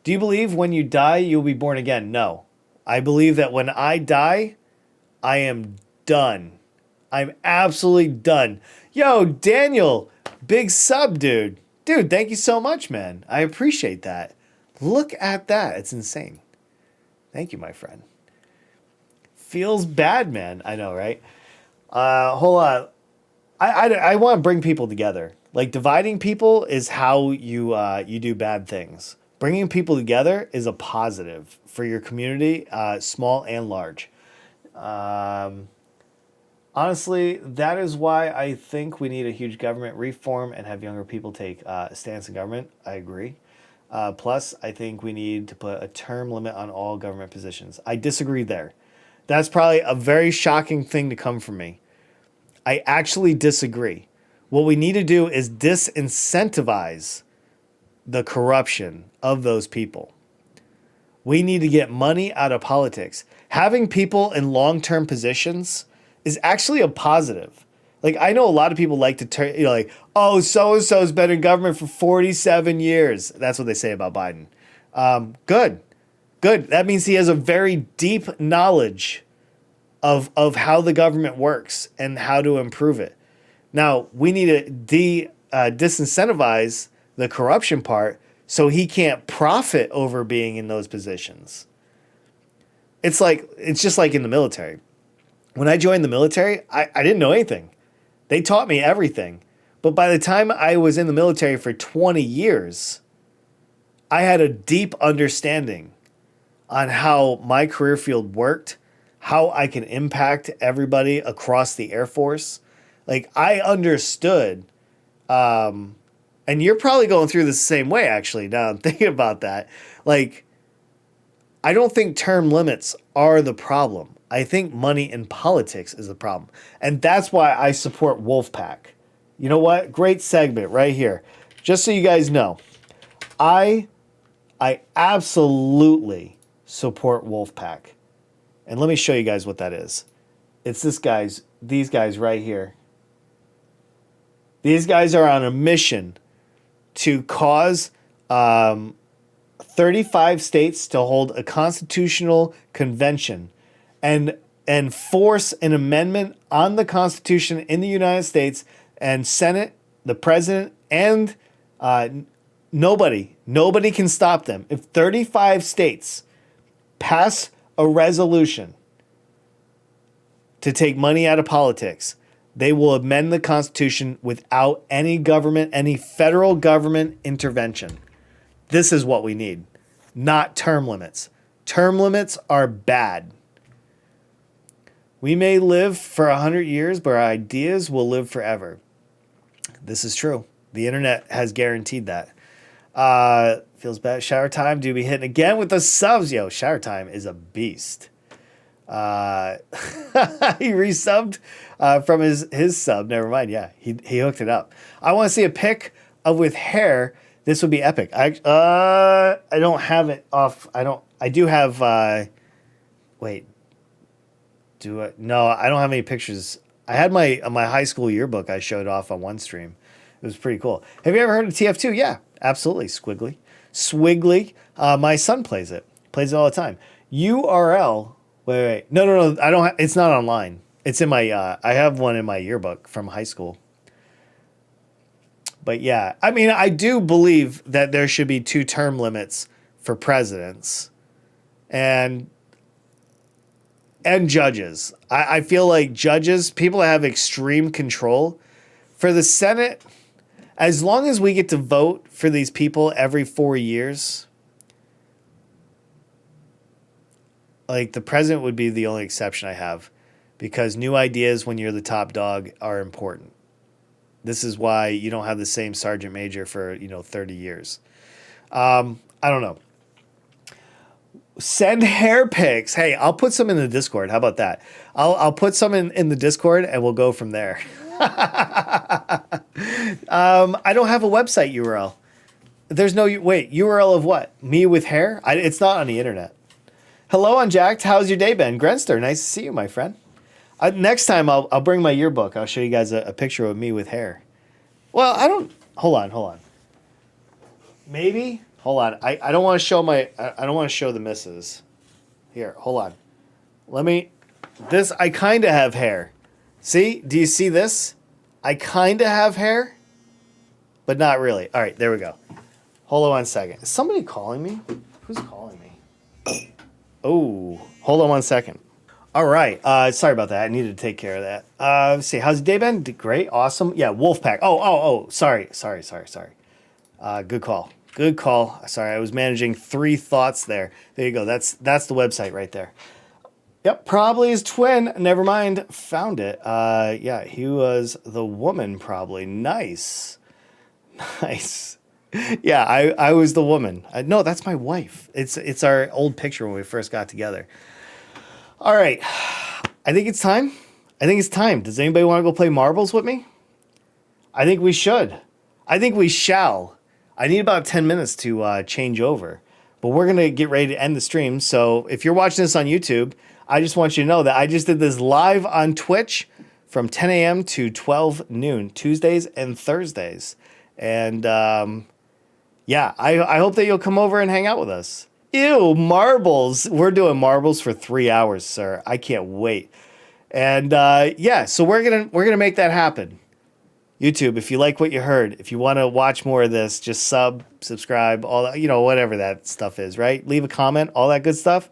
[SPEAKER 1] Do you believe when you die, you'll be born again? No. I believe that when I die, I am done. I'm absolutely done. Yo, Daniel, big sub, dude. Dude, thank you so much, man. I appreciate that. Look at that. It's insane. Thank you, my friend. Feels bad, man. I know, right? Hold on. I want to bring people together. Like, dividing people is how you do bad things. Bringing people together is a positive for your community, small and large. Honestly, that is why I think we need a huge government reform and have younger people take a stance in government. I agree. Plus, I think we need to put a term limit on all government positions. I disagree there. That's probably a very shocking thing to come from me. I actually disagree. What we need to do is disincentivize the corruption of those people. We need to get money out of politics. Having people in long-term positions is actually a positive. Like, I know a lot of people like to turn, like, oh, so-and-so's been in government for 47 years. That's what they say about Biden. Good. That means he has a very deep knowledge of how the government works and how to improve it. Now, we need to disincentivize the corruption part so he can't profit over being in those positions. It's just like in the military. When I joined the military, I didn't know anything. They taught me everything. But by the time I was in the military for 20 years, I had a deep understanding on how my career field worked, how I can impact everybody across the Air Force. Like, I understood, and you're probably going through the same way, actually, now I'm thinking about that. Like, I don't think term limits are the problem. I think money in politics is the problem. And that's why I support Wolf-PAC. You know what? Great segment right here. Just so you guys know, I absolutely support Wolf-PAC. And let me show you guys what that is. It's these guys right here. These guys are on a mission to cause 35 states to hold a constitutional convention. And and force an amendment on the Constitution in the United States, and Senate, the president, and nobody can stop them. If 35 states pass a resolution to take money out of politics, they will amend the Constitution without any federal government intervention. This is what we need, not term limits. Term limits are bad. We may live for 100 years, but our ideas will live forever. This is true. The internet has guaranteed that. Feels bad. Shower Time, do be hitting again with the subs. Yo, Shower Time is a beast. He resubbed from his sub. Never mind. Yeah, he hooked it up. I want to see a pic of with hair. This would be epic. I don't have it off. I do have. Wait. No, I don't have any pictures. I had my high school yearbook I showed off on one stream. It was pretty cool. Have you ever heard of TF2? Yeah, absolutely. Squiggly. My son plays it. Plays it all the time. URL. Wait. No. I don't. It's not online. It's in my. I have one in my yearbook from high school. But yeah, I mean, I do believe that there should be 2 term limits for presidents, and judges. I feel like judges, people that have extreme control. For the Senate, as long as we get to vote for these people every 4 years, like the president would be the only exception I have, because new ideas when you're the top dog are important. This is why you don't have the same sergeant major for 30 years. I don't know. Send hair pics. Hey, I'll put some in the Discord. How about that? I'll put some in the Discord and we'll go from there. I don't have a website URL. There's no URL of what? Me with hair? It's not on the internet. Hello, Unjacked. How's your day been? Grenster, nice to see you, my friend. Next time I'll bring my yearbook. I'll show you guys a picture of me with hair. Well, I don't. Hold on. Maybe. Hold on. I don't want to show I don't want to show the misses. Here, hold on. I kind of have hair. See? Do you see this? I kind of have hair, but not really. All right, there we go. Hold on 1 second. Is somebody calling me? Who's calling me? Oh, hold on 1 second. All right. Sorry about that. I needed to take care of that. Let's see. How's your day been? Great. Awesome. Yeah, Wolf-PAC. Oh. Sorry. Good call. Sorry, I was managing 3 thoughts there. There you go. That's the website right there. Yep, probably his twin. Never mind. Found it. Yeah, he was the woman probably. Nice. Yeah, I was the woman. No, that's my wife. It's our old picture when we first got together. All right. I think it's time. Does anybody want to go play marbles with me? I think we should. I think we shall. I need about 10 minutes to change over. But we're going to get ready to end the stream. So if you're watching this on YouTube, I just want you to know that I just did this live on Twitch from 10 a.m. to 12 noon, Tuesdays and Thursdays. And yeah, I hope that you'll come over and hang out with us. Ew, marbles. We're doing marbles for 3 hours, sir. I can't wait. And yeah, so we're gonna make that happen. YouTube, if you like what you heard, if you want to watch more of this, just subscribe, all that, whatever that stuff is, right? Leave a comment, all that good stuff.